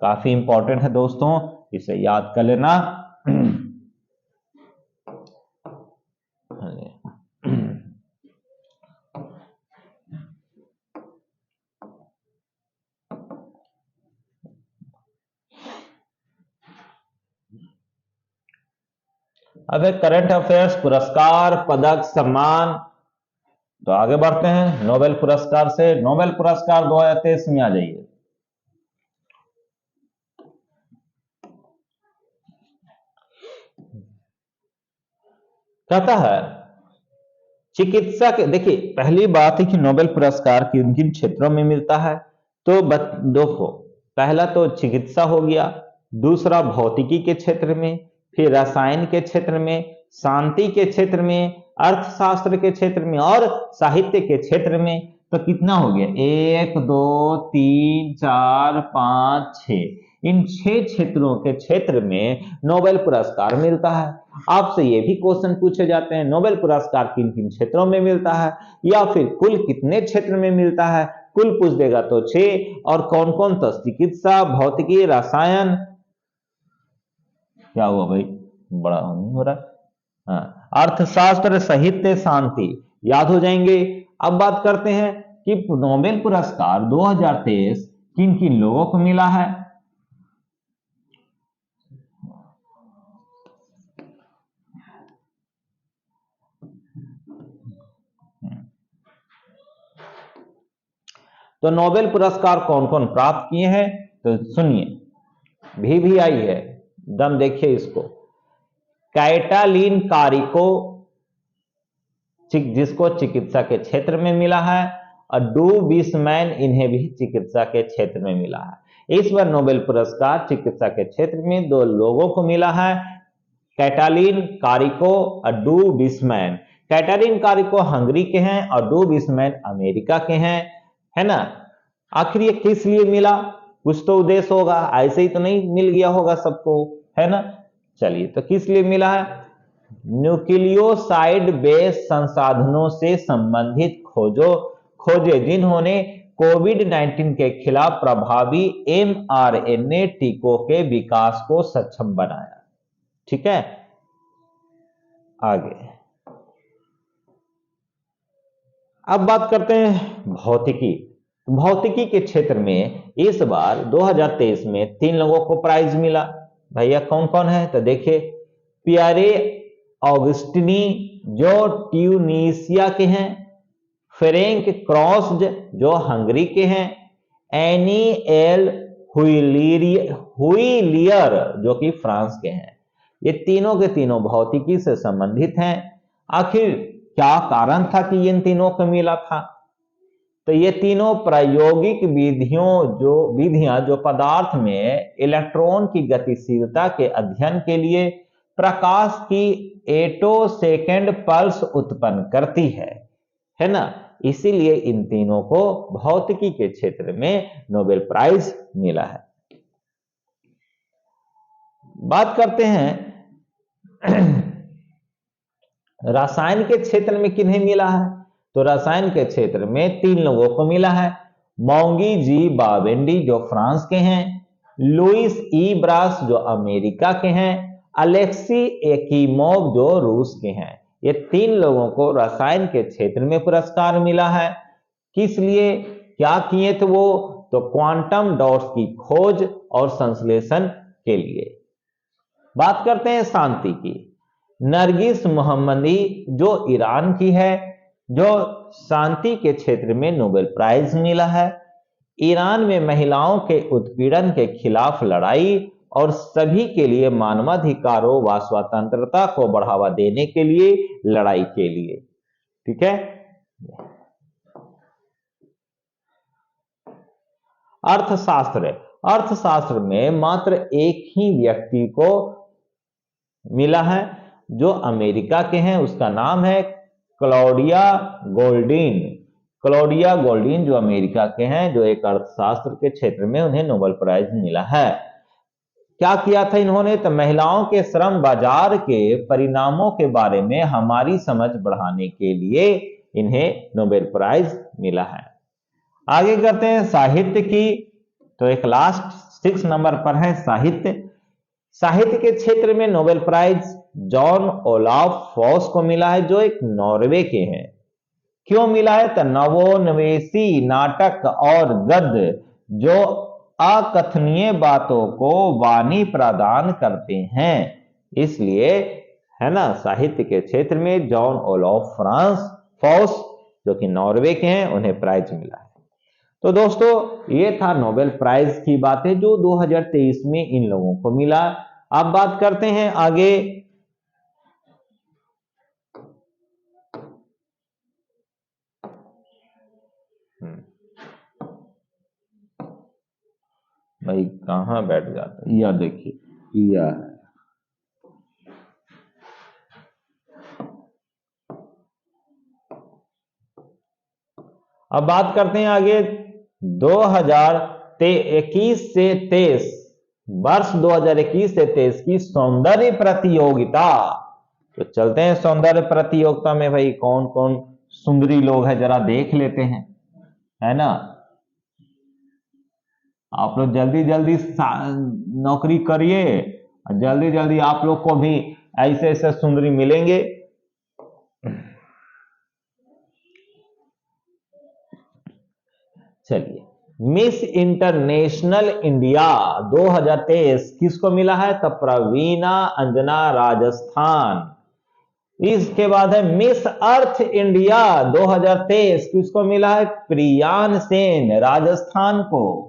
काफी इंपॉर्टेंट है दोस्तों, इसे याद कर लेना। अब है करंट अफेयर्स, पुरस्कार, पदक, सम्मान। तो आगे बढ़ते हैं नोबेल पुरस्कार से। नोबेल पुरस्कार 2023 में आ जाइए। कहता है चिकित्सा के, देखिए पहली बात है कि नोबेल पुरस्कार किन किन क्षेत्रों में मिलता है। तो देखो, पहला तो चिकित्सा हो गया, दूसरा भौतिकी के क्षेत्र में, फिर रसायन के क्षेत्र में, शांति के क्षेत्र में, अर्थशास्त्र के क्षेत्र में और साहित्य के क्षेत्र में। तो कितना हो गया, 1 2 3 4 5 6, इन 6 क्षेत्रों के क्षेत्र में नोबेल पुरस्कार मिलता है। आपसे ये भी क्वेश्चन पूछे जाते हैं, नोबेल पुरस्कार किन किन क्षेत्रों में मिलता है, या फिर कुल कितने क्षेत्र में मिलता है। कुल पूछ देगा तो 6, और कौन कौन, तो चिकित्सा, भौतिकी, रसायन, क्या हुआ भाई, बड़ा नहीं हो रहा, हाँ, अर्थशास्त्र, साहित्य, शांति, याद हो जाएंगे। अब बात करते हैं कि नोबेल पुरस्कार 2023 किन किन लोगों को मिला है। तो नोबेल पुरस्कार कौन कौन प्राप्त किए हैं, तो सुनिए, भी आई है, दम देखिए इसको। कैटालीन कारिको, जिसको चिकित्सा के क्षेत्र में मिला है, और डू विसमैन, इन्हें भी चिकित्सा के क्षेत्र में मिला है। इस बार नोबेल पुरस्कार चिकित्सा के क्षेत्र में 2 लोगों को मिला है, कैटालीन कारिको और डू विसमैन। कैटालीन कारिको हंगरी के हैं और डू विसमैन अमेरिका के हैं, है ना। आखिर ये किस लिए मिला, कुछ तो उद्देश्य होगा, ऐसे ही तो नहीं मिल गया होगा सबको, है ना। चलिए, तो किस लिए मिला है, न्यूक्लियोसाइड बेस संसाधनों से संबंधित खोजे जिन्होंने कोविड-19 के खिलाफ प्रभावी mRNA टीकों के विकास को सक्षम बनाया। ठीक है, आगे अब बात करते हैं भौतिकी। भौतिकी के क्षेत्र में इस बार 2023 में 3 लोगों को प्राइज मिला। भैया कौन कौन है, तो देखिए, पियरे ऑगस्टिनी जो ट्यूनीसिया के हैं, फ्रेंक क्रॉस्ड जो हंगरी के हैं, एनी एल हुइलियर जो कि फ्रांस के हैं। ये तीनों के तीनों भौतिकी से संबंधित हैं। आखिर क्या कारण था कि इन तीनों को मिला था, तो ये तीनों प्रायोगिक विधियां जो पदार्थ में इलेक्ट्रॉन की गतिशीलता के अध्ययन के लिए प्रकाश की एटोसेकेंड पल्स उत्पन्न करती है ना। इसीलिए इन तीनों को भौतिकी के क्षेत्र में नोबेल प्राइज मिला है। बात करते हैं रसायन के क्षेत्र में किन्हें मिला है, तो रसायन के क्षेत्र में 3 लोगों को मिला है, मोंगी जी बावेंडी जो फ्रांस के हैं, लुइस ई ब्रास जो अमेरिका के हैं, अलेक्सी एकीमोव जो रूस के हैं। ये 3 लोगों को रसायन के क्षेत्र में पुरस्कार मिला है। किस लिए, क्या किए थे वो, तो क्वांटम डॉट्स की खोज और संश्लेषण के लिए। बात करते हैं शांति की। नरगिस मोहम्मदी जो ईरान की है, जो शांति के क्षेत्र में नोबेल प्राइज मिला है। ईरान में महिलाओं के उत्पीड़न के खिलाफ लड़ाई और सभी के लिए मानवाधिकारों व स्वतंत्रता को बढ़ावा देने के लिए लड़ाई के लिए। ठीक है, अर्थशास्त्र में मात्र एक ही व्यक्ति को मिला है। जो अमेरिका के हैं उसका नाम है क्लॉडिया गोल्डीन। क्लॉडिया गोल्डीन जो अमेरिका के हैं, जो एक अर्थशास्त्र के क्षेत्र में उन्हें नोबेल प्राइज मिला है। क्या किया था इन्होंने? तो महिलाओं के श्रम बाजार के परिणामों के बारे में हमारी समझ बढ़ाने के लिए इन्हें नोबेल प्राइज मिला है। आगे करते हैं साहित्य की। तो एक लास्ट 6 नंबर पर है साहित्य। साहित्य के क्षेत्र में Nobel prize Jon Olav Fosse को मिला है, जो एक नॉर्वे के हैं। क्यों मिला है? तो नवोन्वेषी नाटक और गद्य जो अकथनीय बातों को वाणी प्रदान करते हैं, इसलिए, है ना, साहित्य के क्षेत्र में जॉन ओलाफ फॉस जो कि नॉर्वे के हैं, उन्हें प्राइज मिला है। तो दोस्तों, ये था नोबेल प्राइज की बातें जो 2023 में इन लोगों को मिला। अब बात करते हैं आगे। भाई कहां बैठ जाता है? यह देखिए, यह है। अब बात करते हैं आगे 2021 से 23 वर्ष 2021 से 23 की सौंदर्य प्रतियोगिता। तो चलते हैं सौंदर्य प्रतियोगिता में। भाई कौन कौन सुंदरी लोग हैं जरा देख लेते हैं, है ना। आप लोग जल्दी जल्दी नौकरी करिए, जल्दी जल्दी आप लोग को भी ऐसे ऐसे सुंदरी मिलेंगे। चलिए, मिस इंटरनेशनल इंडिया 2023 किसको मिला है? तो प्रवीणा अंजना राजस्थान। इसके बाद है मिस अर्थ इंडिया 2023 किसको मिला है? प्रियान सेन राजस्थान को।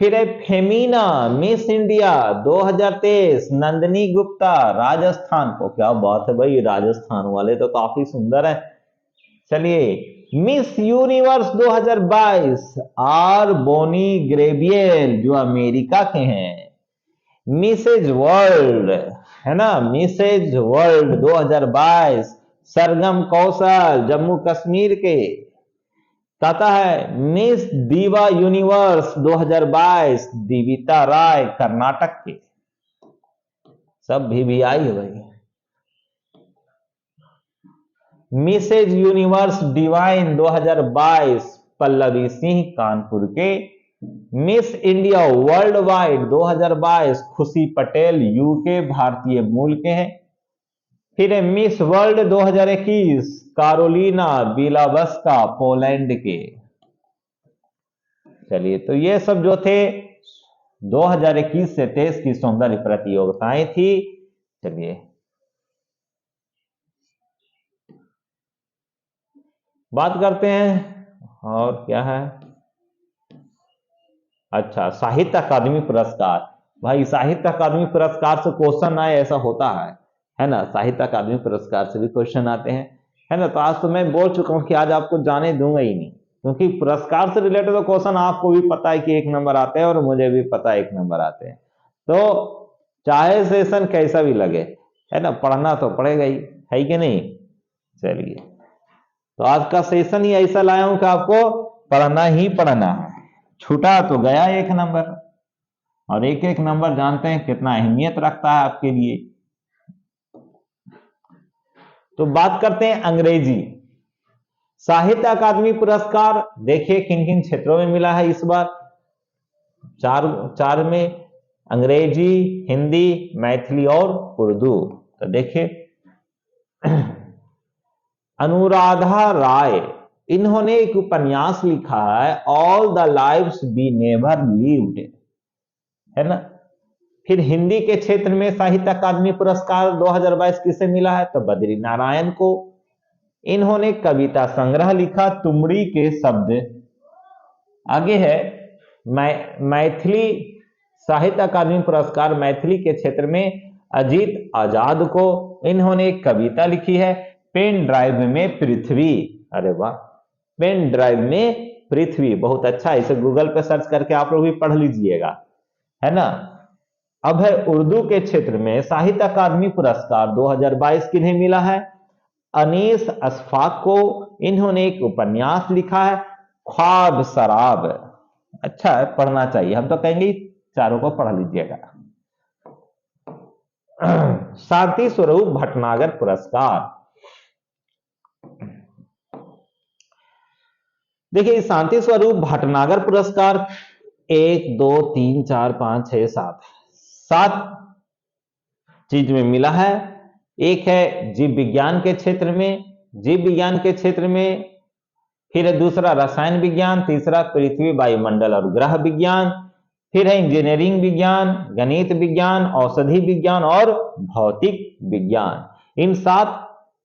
फिर है फेमिना मिस इंडिया 2023 नंदिनी गुप्ता राजस्थान को। क्या बात है भाई, राजस्थान वाले तो काफी सुंदर है। चलिए, Miss Universe 2022 R Bonney Gabriel जो अमेरिका के हैं। मिसेज वर्ल्ड, है ना, मिसेज वर्ल्ड 2022 सरगम कौशल जम्मू कश्मीर के। कहता है मिस दीवा यूनिवर्स 2022 दीविता राय कर्नाटक के। सब भी आई है भाई। Mrs Universe divine 2022 Pallavi Singh Kanpur के। मिस इंडिया वर्ल्ड वाइड 2022 खुशी पटेल यूके भारतीय मूल के हैं। फिर है Miss World 2021 Karolina Bielawska Poland के। चलिए, तो ये सब जो थे 2021 से 23 की सौंदर्य प्रतियोगिताएं थी। चलिए, बात करते हैं और क्या है। अच्छा, साहित्य अकादमी पुरस्कार। भाई साहित्य अकादमी पुरस्कार से क्वेश्चन आए ऐसा होता है ना। साहित्य अकादमी पुरस्कार से भी क्वेश्चन आते हैं, है ना। तो आज तो मैं बोल चुका हूं कि आज आपको जाने दूंगा ही नहीं, क्योंकि पुरस्कार से रिलेटेड तो क्वेश्चन आपको भी पता है कि 1 नंबर आते हैं और मुझे भी पता है 1 नंबर आते हैं। तो चाहे सेशन कैसा भी लगे, है ना, पढ़ना तो पड़ेगा ही, है कि नहीं। चलिए, तो आज का सेशन ही ऐसा लाया हूं कि आपको पढ़ना ही पढ़ना है। छूटा तो गया 1 नंबर, और 1-1 नंबर जानते हैं कितना अहमियत रखता है आपके लिए। तो बात करते हैं अंग्रेजी साहित्य अकादमी पुरस्कार। देखिए किन किन क्षेत्रों में मिला है इस बार। चार में अंग्रेजी, हिंदी, मैथिली और उर्दू। तो देखिए अनुराधा राय, इन्होंने एक उपन्यास लिखा है all the lives we never lived, है ना। फिर हिंदी के क्षेत्र में साहित्य अकादमी पुरस्कार 2022 किसे मिला है? तो बद्री नारायण को। इन्होंने कविता संग्रह लिखा तुमड़ी के शब्द। आगे है मैथिली साहित्य अकादमी पुरस्कार मैथिली के क्षेत्र में अजीत आजाद को। इन्होंने एक कविता लिखी है पेन ड्राइव में पृथ्वी। अरे वाह, पेन ड्राइव में पृथ्वी, बहुत अच्छा। इसे गूगल पे सर्च करके आप लोग भी पढ़ लीजिएगा, है ना। अब है उर्दू के क्षेत्र में साहित्य अकादमी पुरस्कार 2022 किन्हें मिला है? अनीस अशफाक को। इन्होंने एक उपन्यास लिखा है ख्वाब शराब। अच्छा है, पढ़ना चाहिए, हम तो कहेंगे चारों को पढ़ लीजिएगा। शांति स्वरूप भटनागर पुरस्कार, देखिए शांति स्वरूप भटनागर पुरस्कार 1 2 3 4 5 6 7 चीज में मिला है। एक है जीव विज्ञान के क्षेत्र में, जीव विज्ञान के क्षेत्र में, फिर है दूसरा रसायन विज्ञान, तीसरा पृथ्वी वायुमंडल और ग्रह विज्ञान, फिर है इंजीनियरिंग विज्ञान, गणित विज्ञान, औषधि विज्ञान और भौतिक विज्ञान। इन 7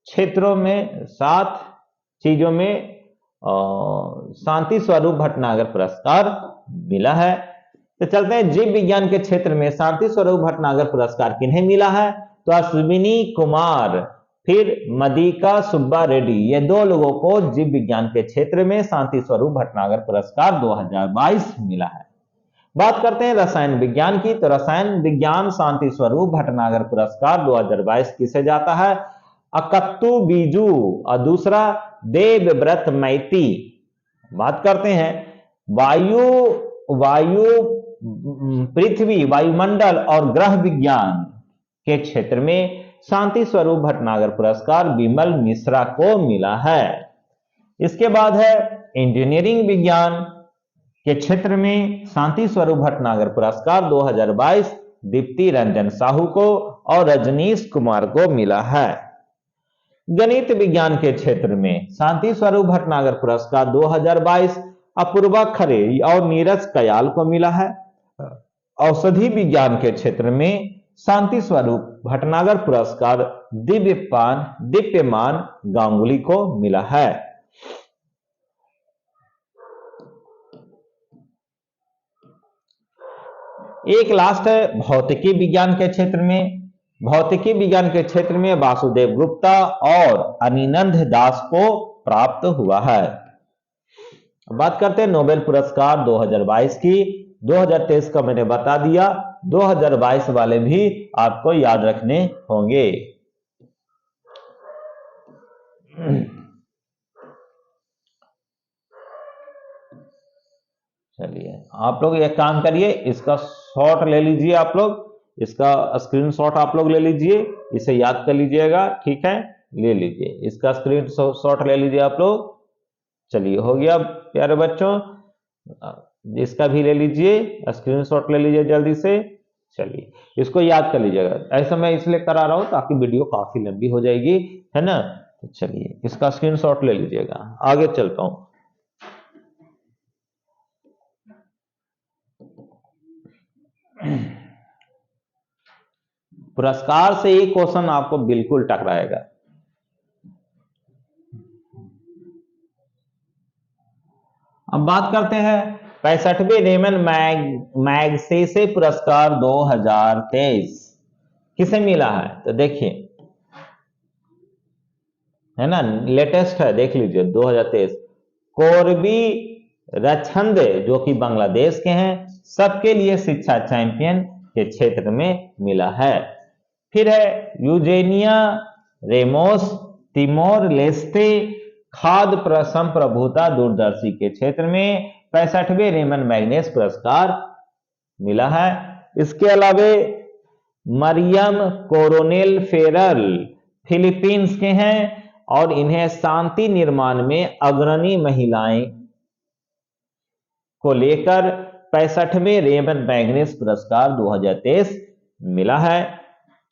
क्षेत्रों में 7 चीजों में शांति स्वरूप भटनागर पुरस्कार मिला है। तो चलते हैं जीव विज्ञान के क्षेत्र में शांति स्वरूप भटनागर पुरस्कार किन्हें मिला है? तो अश्विनी कुमार फिर मदिका सुब्बा रेड्डी, ये 2 लोगों को जीव विज्ञान के क्षेत्र में शांति स्वरूप भटनागर पुरस्कार 2022 मिला है। बात करते हैं रसायन विज्ञान की, तो रसायन विज्ञान शांति स्वरूप भटनागर पुरस्कार 2022 किसे जाता है? अकत्तू बीजू और दूसरा देवव्रत मैती। बात करते हैं वायु पृथ्वी वायुमंडल और ग्रह विज्ञान के क्षेत्र में शांति स्वरूप भटनागर पुरस्कार विमल मिश्रा को मिला है। इसके बाद है इंजीनियरिंग विज्ञान के क्षेत्र में शांति स्वरूप भटनागर पुरस्कार 2022 दीप्ति रंजन साहू को और रजनीश कुमार को मिला है। गणित विज्ञान के क्षेत्र में शांति स्वरूप भटनागर पुरस्कार 2022 अपूर्वा खरे और नीरज कयाल को मिला है। औषधि विज्ञान के क्षेत्र में शांति स्वरूप भटनागर पुरस्कार दिव्यमान गांगुली को मिला है। एक लास्ट है भौतिकी विज्ञान के क्षेत्र में। भौतिकी विज्ञान के क्षेत्र में वासुदेव गुप्ता और अनिनंद दास को प्राप्त हुआ है। बात करते हैं नोबेल पुरस्कार 2022 की। 2023 का मैंने बता दिया, 2022 वाले भी आपको याद रखने होंगे। चलिए आप लोग एक काम करिए, इसका शॉट ले लीजिए, आप लोग इसका स्क्रीनशॉट आप लोग ले लीजिए, इसे याद कर लीजिएगा, ठीक है, ले लीजिए, इसका स्क्रीनशॉट ले लीजिए आप लोग। चलिए हो गया प्यारे बच्चों, इसका भी ले लीजिए, स्क्रीनशॉट ले लीजिए जल्दी से। चलिए इसको याद कर लीजिएगा, ऐसा मैं इसलिए करा रहा हूं ताकि वीडियो काफी लंबी हो जाएगी, है ना। तो चलिए इसका स्क्रीनशॉट ले लीजिएगा, आगे चलता हूं। पुरस्कार से एक क्वेश्चन आपको बिल्कुल टकराएगा। अब बात करते हैं 65वें रेमन मैगसेसे पुरस्कार 2023 किसे मिला है? तो देखिए, है ना, लेटेस्ट है, देख लीजिए 2023। कोरबी रछंद जो कि बांग्लादेश के हैं, सबके लिए शिक्षा चैंपियन के क्षेत्र में मिला है। फिर है यूजेनिया रेमोस तिमोर लेस्ते खाद्य संप्रभुता दूरदर्शी के क्षेत्र में 65वें रेमन मैग्नेस पुरस्कार मिला है। इसके अलावा मरियम कोरोनेल फेरल फिलीपींस के हैं और इन्हें शांति निर्माण में अग्रणी महिलाएं को लेकर 65वें रेमन मैग्नेस पुरस्कार 2023 मिला है।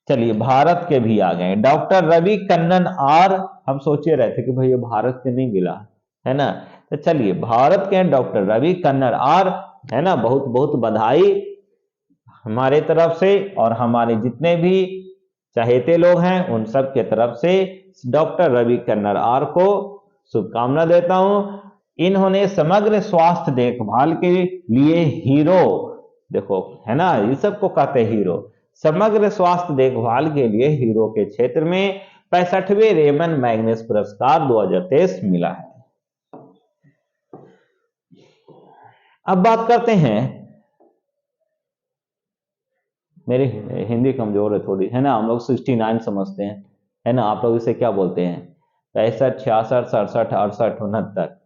चलिए भारत के भी आ गए, डॉक्टर रवि कन्नन आर, हम सोचे रहे थे कि भैया भारत के नहीं मिला, है ना, तो चलिए भारत के डॉक्टर रवि कन्नन आर, है ना, बहुत बहुत बधाई हमारे तरफ से और हमारे जितने भी चहेते लोग हैं उन सब के तरफ से डॉक्टर रवि कन्नर आर को शुभकामना देता हूं। इन्होंने समग्र स्वास्थ्य देखभाल के लिए हीरो, देखो है ना, ये सबको कहते हैं हीरो, समग्र स्वास्थ्य देखभाल के लिए हीरो के क्षेत्र में 65वें रेमन मैग्नेस पुरस्कार 2023 मिला है। अब बात करते हैं मेरी हिंदी कमजोर है थोड़ी, है ना। हम लोग 69 समझते हैं, है ना। आप लोग इसे क्या बोलते हैं? 65, 66, 67, 68, 69,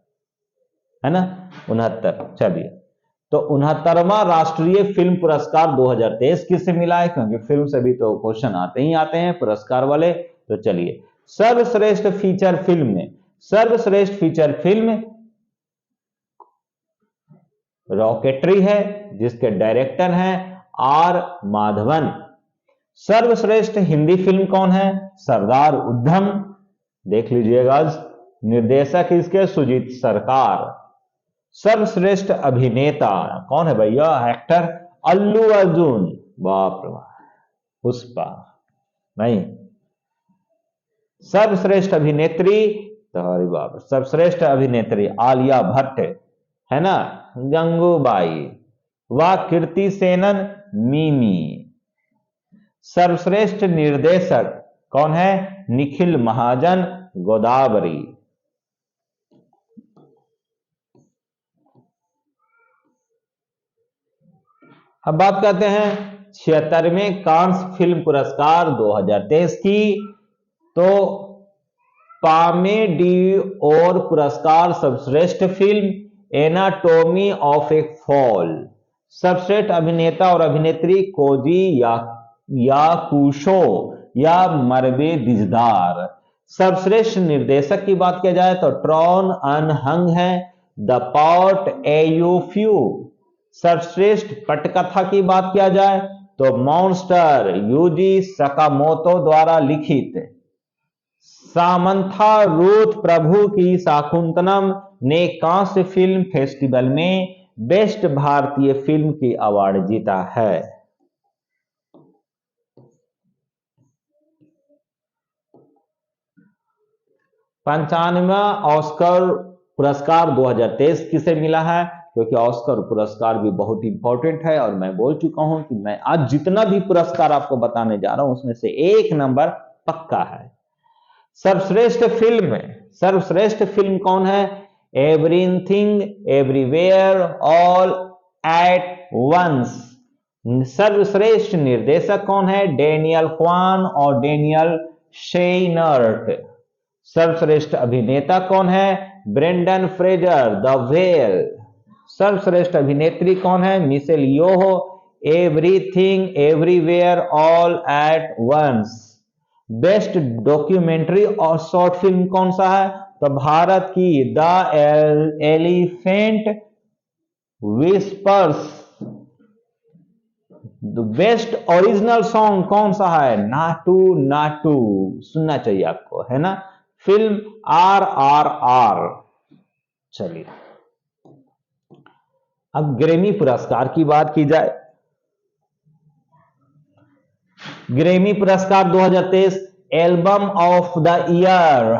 है ना। 69। चलिए, तो 69वां राष्ट्रीय फिल्म पुरस्कार 2023 किसे मिला है? क्योंकि फिल्म से भी तो क्वेश्चन आते हैं पुरस्कार वाले। तो चलिए, सर्वश्रेष्ठ फीचर फिल्म में सर्वश्रेष्ठ फीचर फिल्म रॉकेटरी है, जिसके डायरेक्टर हैं आर माधवन। सर्वश्रेष्ठ हिंदी फिल्म कौन है? सरदार उद्धम, देख लीजिएगा। निर्देशक इसके सुजीत सरकार। सर्वश्रेष्ठ अभिनेता कौन है भैया? एक्टर अल्लू अर्जुन। बाप रे बाप, पुष्पा नहीं। सर्वश्रेष्ठ अभिनेत्री, तो अरे बाप, सर्वश्रेष्ठ अभिनेत्री आलिया भट्ट, है ना, गंगूबाई। व कीर्ति सेनन, मिमी। सर्वश्रेष्ठ निर्देशक कौन है? निखिल महाजन, गोदावरी। अब बात करते हैं 76वें कांस फिल्म पुरस्कार 2023 की। तो पामे डी और पुरस्कार सर्वश्रेष्ठ film anatomy of A fall. सर्वश्रेष्ठ अभिनेता और अभिनेत्री कोजी याकुशो या मरबे दिजदार। सर्वश्रेष्ठ निर्देशक की बात किया जाए तो ट्रॉन अन हंग है, द पॉट एयूफ्यू। सर्वश्रेष्ठ पटकथा की बात किया जाए तो मॉन्स्टर यूजी सकामोतो द्वारा लिखित। सामंथा रूथ प्रभु की शाकुंतलम ने कांस्य फिल्म फेस्टिवल में बेस्ट भारतीय फिल्म की अवार्ड जीता है। पंचानवा ऑस्कर पुरस्कार 2023 किसे मिला है? क्योंकि ऑस्कर पुरस्कार भी बहुत इंपॉर्टेंट है, और मैं बोल चुका हूं कि मैं आज जितना भी पुरस्कार आपको बताने जा रहा हूं उसमें से एक नंबर पक्का है। सर्वश्रेष्ठ फिल्म कौन है? Everything everywhere all at once. सर्वश्रेष्ठ निर्देशक कौन है? डेनियल क्वान और डेनियल शेनर्ट। सर्वश्रेष्ठ अभिनेता कौन है? Brendan Fraser, the whale. सर्वश्रेष्ठ अभिनेत्री कौन है? Michelle Yeoh, everything everywhere all at once. Best documentary और शॉर्ट फिल्म कौन सा है? तो भारत की the elephant whispers. Best original song कौन सा है? नाटू नाटू, सुनना चाहिए आपको, है ना। Film RRR। चलिए, अब ग्रैमी पुरस्कार की बात की जाए। ग्रैमी पुरस्कार 2023 album of the year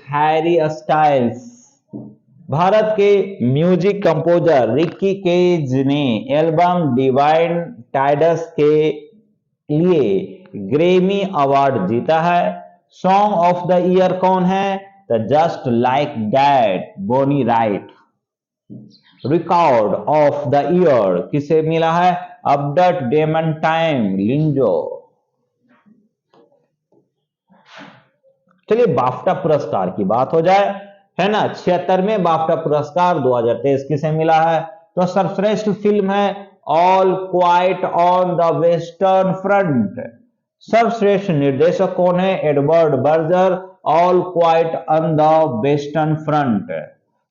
Harry styles. Bharat के म्यूजिक कंपोजर रिकी केज ने एल्बम डिवाइन टाइडस के लिए ग्रैमी अवार्ड जीता है। सॉन्ग ऑफ द ईयर कौन है? The just like that, Bonnie Raitt. Record of the year किसे मिला है? About damn time, Lizzo. चलिए, बाफ्टा पुरस्कार की बात हो जाए, है ना। 76वें बाफ्टा पुरस्कार 2023 किसे मिला है? तो सर्वश्रेष्ठ फिल्म है all quite on the western front. सर्वश्रेष्ठ निर्देशक कौन है? Edward Berger, all quite on the western front.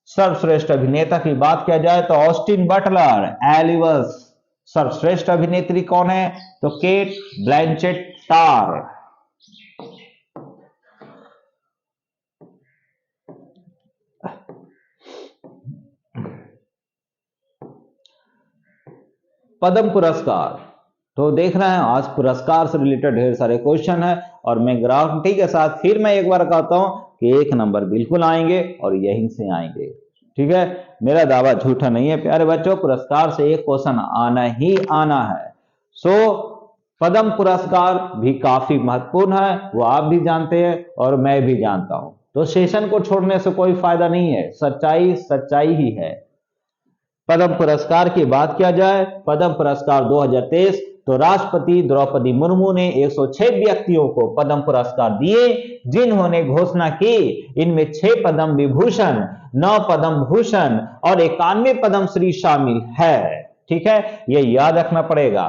सर्वश्रेष्ठ अभिनेता की बात किया जाए तो ऑस्टिन बटलर, एलिवस। सर्वश्रेष्ठ अभिनेत्री कौन है? तो केट ब्लैंचेट टार। पद्म पुरस्कार, तो देख रहे हैं आज पुरस्कार से रिलेटेड ढेर सारे क्वेश्चन है, और मैं गारंटी के साथ फिर मैं एक बार कहता हूं कि एक नंबर बिल्कुल आएंगे और यहीं से आएंगे। ठीक है, मेरा दावा झूठा नहीं है प्यारे बच्चों। पुरस्कार से एक क्वेश्चन आना ही आना है। सो पद्म पुरस्कार भी काफी महत्वपूर्ण है, वो आप भी जानते हैं और मैं भी जानता हूं। तो सेशन को छोड़ने से कोई फायदा नहीं है, सच्चाई सच्चाई ही है। पद्म पुरस्कार की बात किया जाए, पद्म पुरस्कार 2023, तो राष्ट्रपति द्रौपदी मुर्मू ने 106 व्यक्तियों को पद्म पुरस्कार दिए, जिन्होंने घोषणा की। इनमें 6 पद्म विभूषण, 9 पद्म भूषण और 91 पद्मश्री शामिल है। ठीक है, ये याद रखना पड़ेगा।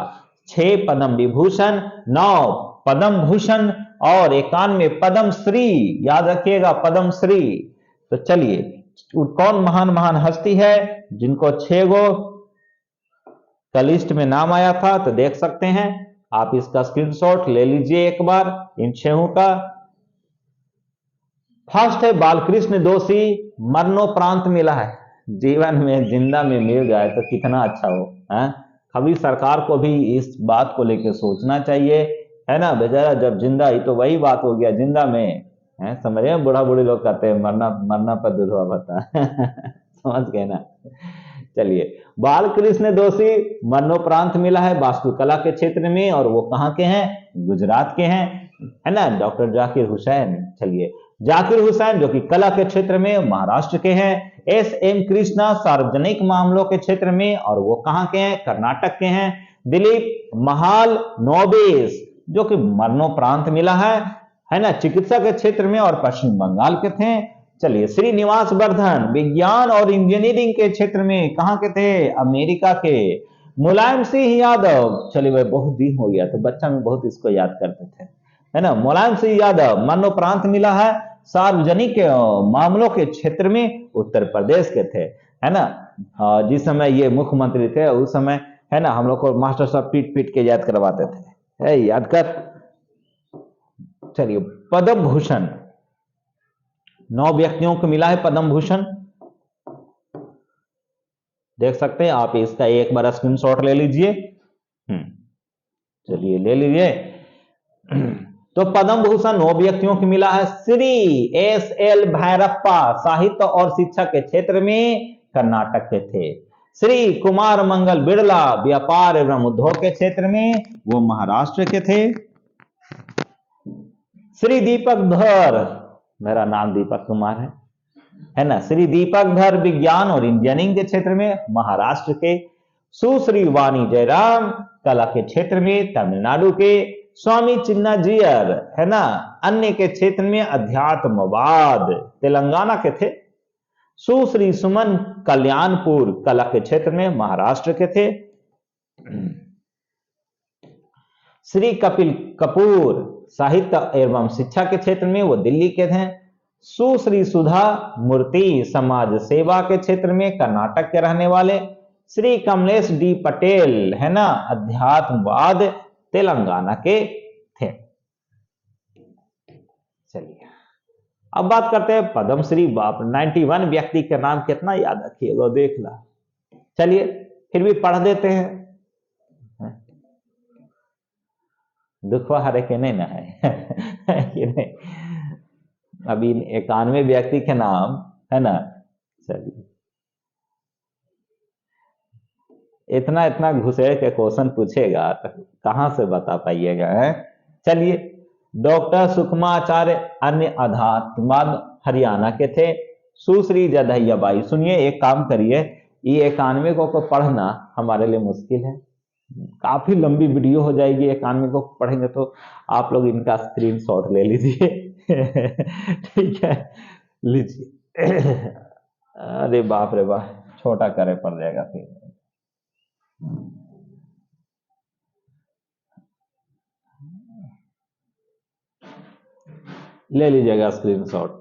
6 पद्म विभूषण, 9 पद्म भूषण और 91 पद्मश्री, याद रखिएगा पद्मश्री। तो चलिए, कौन महान महान हस्ती है जिनको 6 गो का लिस्ट में नाम आया था, तो देख सकते हैं आप। इसका स्क्रीनशॉट ले लीजिए एक बार इन 6 का। फर्स्ट है बालकृष्ण दोषी, मरणोपरांत मिला है। जीवन में जिंदा में मिल जाए तो कितना अच्छा हो, है? कभी सरकार को भी इस बात को लेकर सोचना चाहिए, है ना। बेचारा जब जिंदा ही तो वही बात हो गया, जिंदा में है, समझ रहे हैं। बूढ़ा बूढ़ी लोग कहते हैं मरना पर दुधवा बता समझ गए ना। चलिए, बालकृष्ण दोषी मरणोपरांत मिला है वास्तुकला के क्षेत्र में, और वो कहाँ के हैं? गुजरात के हैं, है ना। डॉक्टर जाकिर हुसैन, चलिए जाकिर हुसैन जो कि कला के क्षेत्र में महाराष्ट्र के हैं। एस एम कृष्णा सार्वजनिक मामलों के क्षेत्र में, और वो कहाँ के हैं? कर्नाटक के हैं। दिलीप महाल नोबेस जो कि मरणोपरांत मिला है ना, चिकित्सा के क्षेत्र में और पश्चिम बंगाल के थे। चलिए, श्रीनिवास वर्धन विज्ञान और इंजीनियरिंग के क्षेत्र में कहाँ के थे? अमेरिका के। मुलायम सिंह यादव, चलिए भाई बहुत दिन हो गया तो बच्चा में बहुत इसको याद करते थे, है ना। मुलायम सिंह यादव मरणोपरांत मिला है सार्वजनिक मामलों के क्षेत्र में, उत्तर प्रदेश के थे, है ना। जिस समय ये मुख्यमंत्री थे उस समय, है ना, हम लोग को मास्टर साहब पीट पीट के याद करवाते थे, है, याद कर। चलिए, पद्म भूषण 9 व्यक्तियों को मिला है पद्म भूषण, देख सकते हैं आप। इसका एक बार स्क्रीनशॉट ले लीजिए। चलिए ले लीजिए। तो पद्म भूषण 9 व्यक्तियों को मिला है। श्री एस एल भैरप्पा साहित्य और शिक्षा के क्षेत्र में कर्नाटक के थे। श्री कुमार मंगल बिड़ला व्यापार एवं उद्योग के क्षेत्र में, वो महाराष्ट्र के थे। श्री दीपक धर, मेरा नाम दीपक कुमार है ना। श्री दीपक धर विज्ञान और इंजीनियरिंग के क्षेत्र में, महाराष्ट्र के। सुश्री वाणी जयराम कला के क्षेत्र में, तमिलनाडु के। स्वामी चिन्नाजियर, है ना, अन्य के क्षेत्र में अध्यात्मवाद, तेलंगाना के थे। सुश्री सुमन कल्याणपुर कला के क्षेत्र में, महाराष्ट्र के थे। श्री कपिल कपूर साहित्य एवं शिक्षा के क्षेत्र में, वो दिल्ली के थे। सुश्री सुधा मूर्ति समाज सेवा के क्षेत्र में, कर्नाटक के रहने वाले। श्री कमलेश डी पटेल, है ना, अध्यात्मवाद, तेलंगाना के थे। चलिए, अब बात करते हैं पद्मश्री। बाप 91 व्यक्ति के नाम कितना याद रखिएगा, देख ला। चलिए फिर भी पढ़ देते हैं, दुखवा हरे के नहीं ना है कि नहीं। अभी 91 व्यक्ति के नाम, है ना। चलिए, इतना इतना घुसेड़ के क्वेश्चन पूछेगा तो कहां से बता पाइएगा, है। चलिए, डॉक्टर सुकमाचार्य अन्य अध्यात्मवाद हरियाणा के थे। सुश्री जदहिया बाई, सुनिए एक काम करिए, ये 91 को पढ़ना हमारे लिए मुश्किल है, काफी लंबी वीडियो हो जाएगी। 91 को पढ़ेंगे तो आप लोग इनका स्क्रीनशॉट ले लीजिए ठीक है, लीजिए। अरे बाप रे बाप, छोटा करे पड़ जाएगा फिर। ले लीजिएगा स्क्रीनशॉट।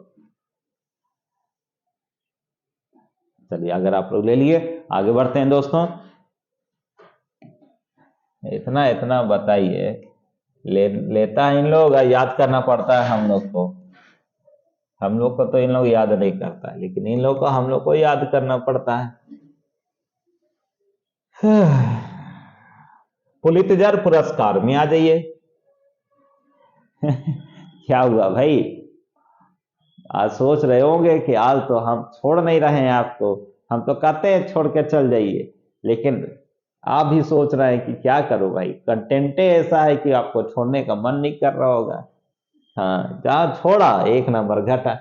चलिए, अगर आप लोग ले लिए, आगे बढ़ते हैं दोस्तों। इतना इतना बताइए, लेता है इन लोग, याद करना पड़ता है हम लोग को। हम लोग को तो इन लोग याद नहीं करता, लेकिन इन लोग को हम लोग को याद करना पड़ता है। पुलित्जर पुरस्कार में आ जाइए क्या हुआ भाई, आज सोच रहे होंगे कि आज तो हम छोड़ नहीं रहे हैं आपको, हम तो कहते हैं छोड़ के चल जाइए, लेकिन आप भी सोच रहे हैं कि क्या करो भाई, कंटेंट ऐसा है कि आपको छोड़ने का मन नहीं कर रहा होगा। हाँ, जहां छोड़ा 1 नंबर घटा,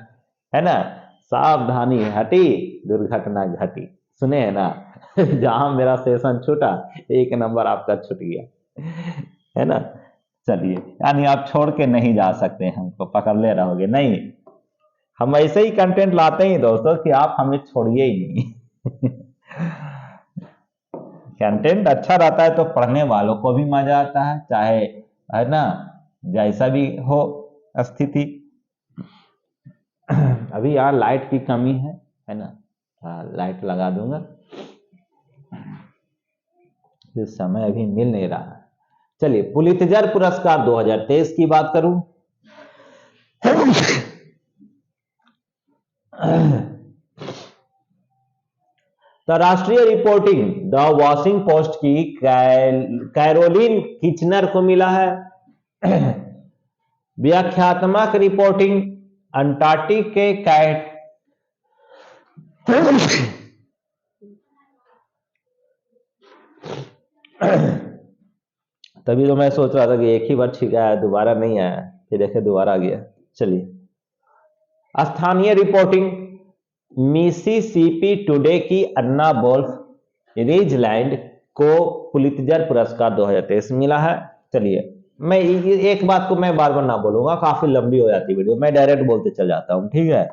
है ना। सावधानी हटी दुर्घटना घटी, सुने है ना जहां मेरा सेशन छूटा 1 नंबर आपका छूट गया, है ना। चलिए, यानी आप छोड़ के नहीं जा सकते, हमको पकड़ ले रहोगे नहीं। हम ऐसे ही कंटेंट लाते हैं दोस्तों कि आप हमें छोड़िए ही नहीं। कंटेंट अच्छा रहता है तो पढ़ने वालों को भी मजा आता है, चाहे, है ना, जैसा भी हो स्थिति। अभी यार लाइट की कमी है ना, लाइट लगा दूंगा, इस समय अभी मिल नहीं रहा है। चलिए, पुलित्जर पुरस्कार 2023 की बात करूं तो राष्ट्रीय रिपोर्टिंग द वॉशिंग पोस्ट की कैरोलिन किचनर को मिला है। व्याख्यात्मक रिपोर्टिंग अंटार्कटिक के तभी तो मैं सोच रहा था कि एक ही बार छिका है, दोबारा नहीं आया, फिर देखे दोबारा आ गया। चलिए, स्थानीय रिपोर्टिंग मिसिसिपी टुडे की अन्ना वोल्फ रिजलैंड को पुलित्जर पुरस्कार 2023 मिला है। चलिए, मैं एक बात को मैं बार बार ना बोलूंगा, काफी लंबी हो जाती वीडियो, मैं डायरेक्ट बोलते चल जाता हूं, ठीक है।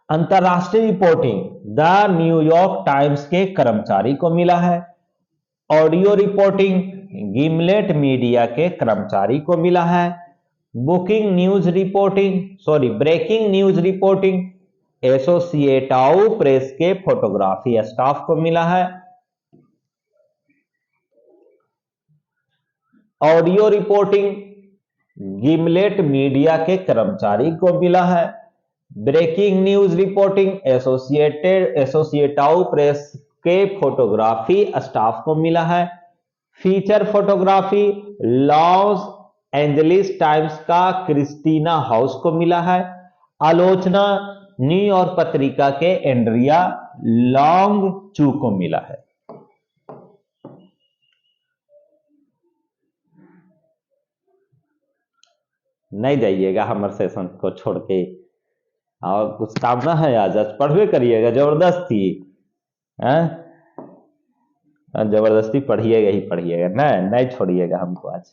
अंतरराष्ट्रीय रिपोर्टिंग द न्यूयॉर्क टाइम्स के कर्मचारी को मिला है। ऑडियो रिपोर्टिंग गिमलेट मीडिया के कर्मचारी को मिला है। Breaking news reporting Associated Press के फोटोग्राफी स्टाफ को मिला है। ऑडियो रिपोर्टिंग गिमलेट मीडिया के कर्मचारी को मिला है। Breaking news reporting Associated Press के फोटोग्राफी स्टाफ को मिला है। Feature photography Los Angeles Times का क्रिस्टीना हाउस को मिला है। आलोचना न्यूयॉर्क पत्रिका के एंड्रिया लॉन्ग चू को मिला है। नहीं जाइएगा हमारे सेशन को छोड़ के, और कुछ काम ना है, आज पढ़वे करिएगा, जबरदस्ती है, जबरदस्ती पढ़िएगा ही पढ़िएगा, नहीं छोड़िएगा हमको आज।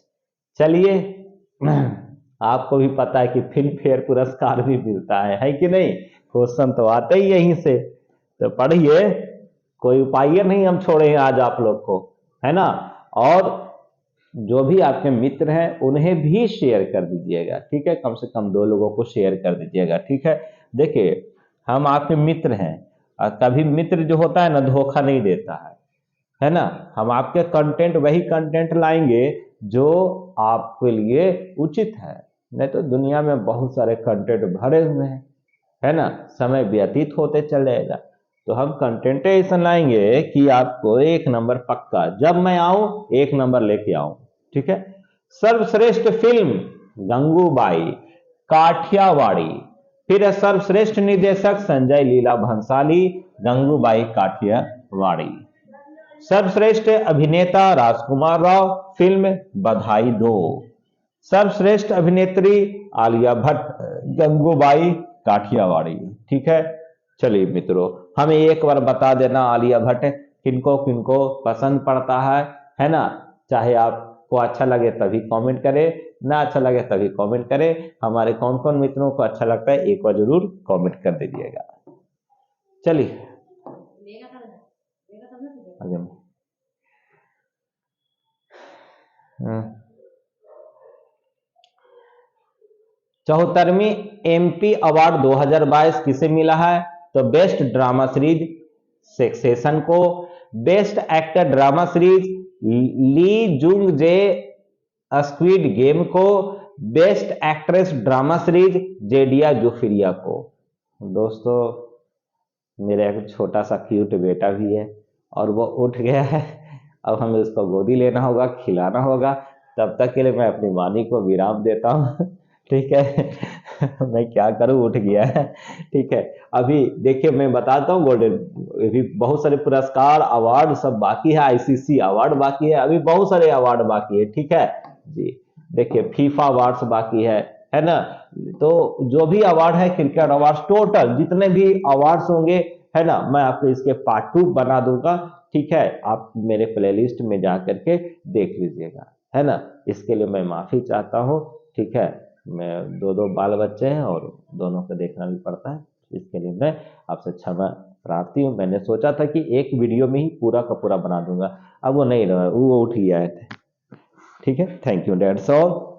चलिए, आपको भी पता है कि फिल्म फेयर पुरस्कार भी मिलता है कि नहीं, क्वेश्चन तो आते ही यहीं से, तो पढ़िए, कोई उपाय नहीं हम छोड़े आज आप लोग को, है ना। और जो भी आपके मित्र हैं उन्हें भी शेयर कर दीजिएगा, ठीक है, कम से कम 2 लोगों को शेयर कर दीजिएगा, ठीक है। देखिए, हम आपके मित्र हैं और कभी मित्र जो होता है ना धोखा नहीं देता है ना। हम आपके कंटेंट वही कंटेंट लाएंगे जो आपके लिए उचित है, नहीं तो दुनिया में बहुत सारे कंटेंट भरे हुए हैं, है ना, समय व्यतीत होते चल जाएगा। तो हम कंटेंट ऐसा लाएंगे कि आपको 1 नंबर पक्का, जब मैं आऊं 1 नंबर लेके आऊं, ठीक है। सर्वश्रेष्ठ फिल्म गंगूबाई काठियावाड़ी, फिर सर्वश्रेष्ठ निर्देशक संजय लीला भंसाली गंगूबाई काठियावाड़ी। सर्वश्रेष्ठ अभिनेता राजकुमार राव, फिल्म बधाई दो। सर्वश्रेष्ठ अभिनेत्री आलिया भट्ट गंगूबाई काठियावाड़ी, ठीक है। चलिए मित्रों, हमें एक बार बता देना आलिया भट्ट किनको किनको पसंद पड़ता है ना। चाहे आपको अच्छा लगे तभी कमेंट करें, ना अच्छा लगे तभी कमेंट करें। हमारे कौन कौन मित्रों को अच्छा लगता है एक बार जरूर कमेंट कर दीजिएगा। चलिए आगे 74वीं एमपी अवार्ड 2022 किसे मिला है, तो बेस्ट ड्रामा सीरीज सक्सेशन को, बेस्ट एक्टर ड्रामा सीरीज ली जुंग जे स्क्विड गेम को, बेस्ट एक्ट्रेस ड्रामा सीरीज जेडिया जोफिरिया को। दोस्तों, मेरा एक छोटा सा क्यूट बेटा भी है और वो उठ गया है, अब हमें उसको गोदी लेना होगा, खिलाना होगा, तब तक के लिए मैं अपनी वाणी को विराम देता हूँ, ठीक है। मैं क्या करूँ, उठ गया है, ठीक है। अभी देखिए मैं बताता हूँ, गोल्डन अभी बहुत सारे पुरस्कार अवार्ड सब बाकी है, आईसीसी अवार्ड बाकी है, अभी बहुत सारे अवार्ड बाकी है, ठीक है जी। देखिए फीफा अवार्ड्स बाकी है ना। तो जो भी अवार्ड है, क्रिकेट अवार्ड, टोटल जितने भी अवार्ड्स होंगे, है ना, मैं आपको इसके पार्ट 2 बना दूंगा, ठीक है, आप मेरे प्लेलिस्ट में जा करके देख लीजिएगा, है ना। इसके लिए मैं माफी चाहता हूँ, ठीक है, मैं दो बाल बच्चे हैं और दोनों को देखना भी पड़ता है, इसके लिए मैं आपसे क्षमा प्रार्थी हूँ। मैंने सोचा था कि एक वीडियो में ही पूरा का पूरा बना दूंगा, अब वो नहीं रहा, वो उठ ही आए थे। ठीक है, थैंक यू, डेट्स ऑल।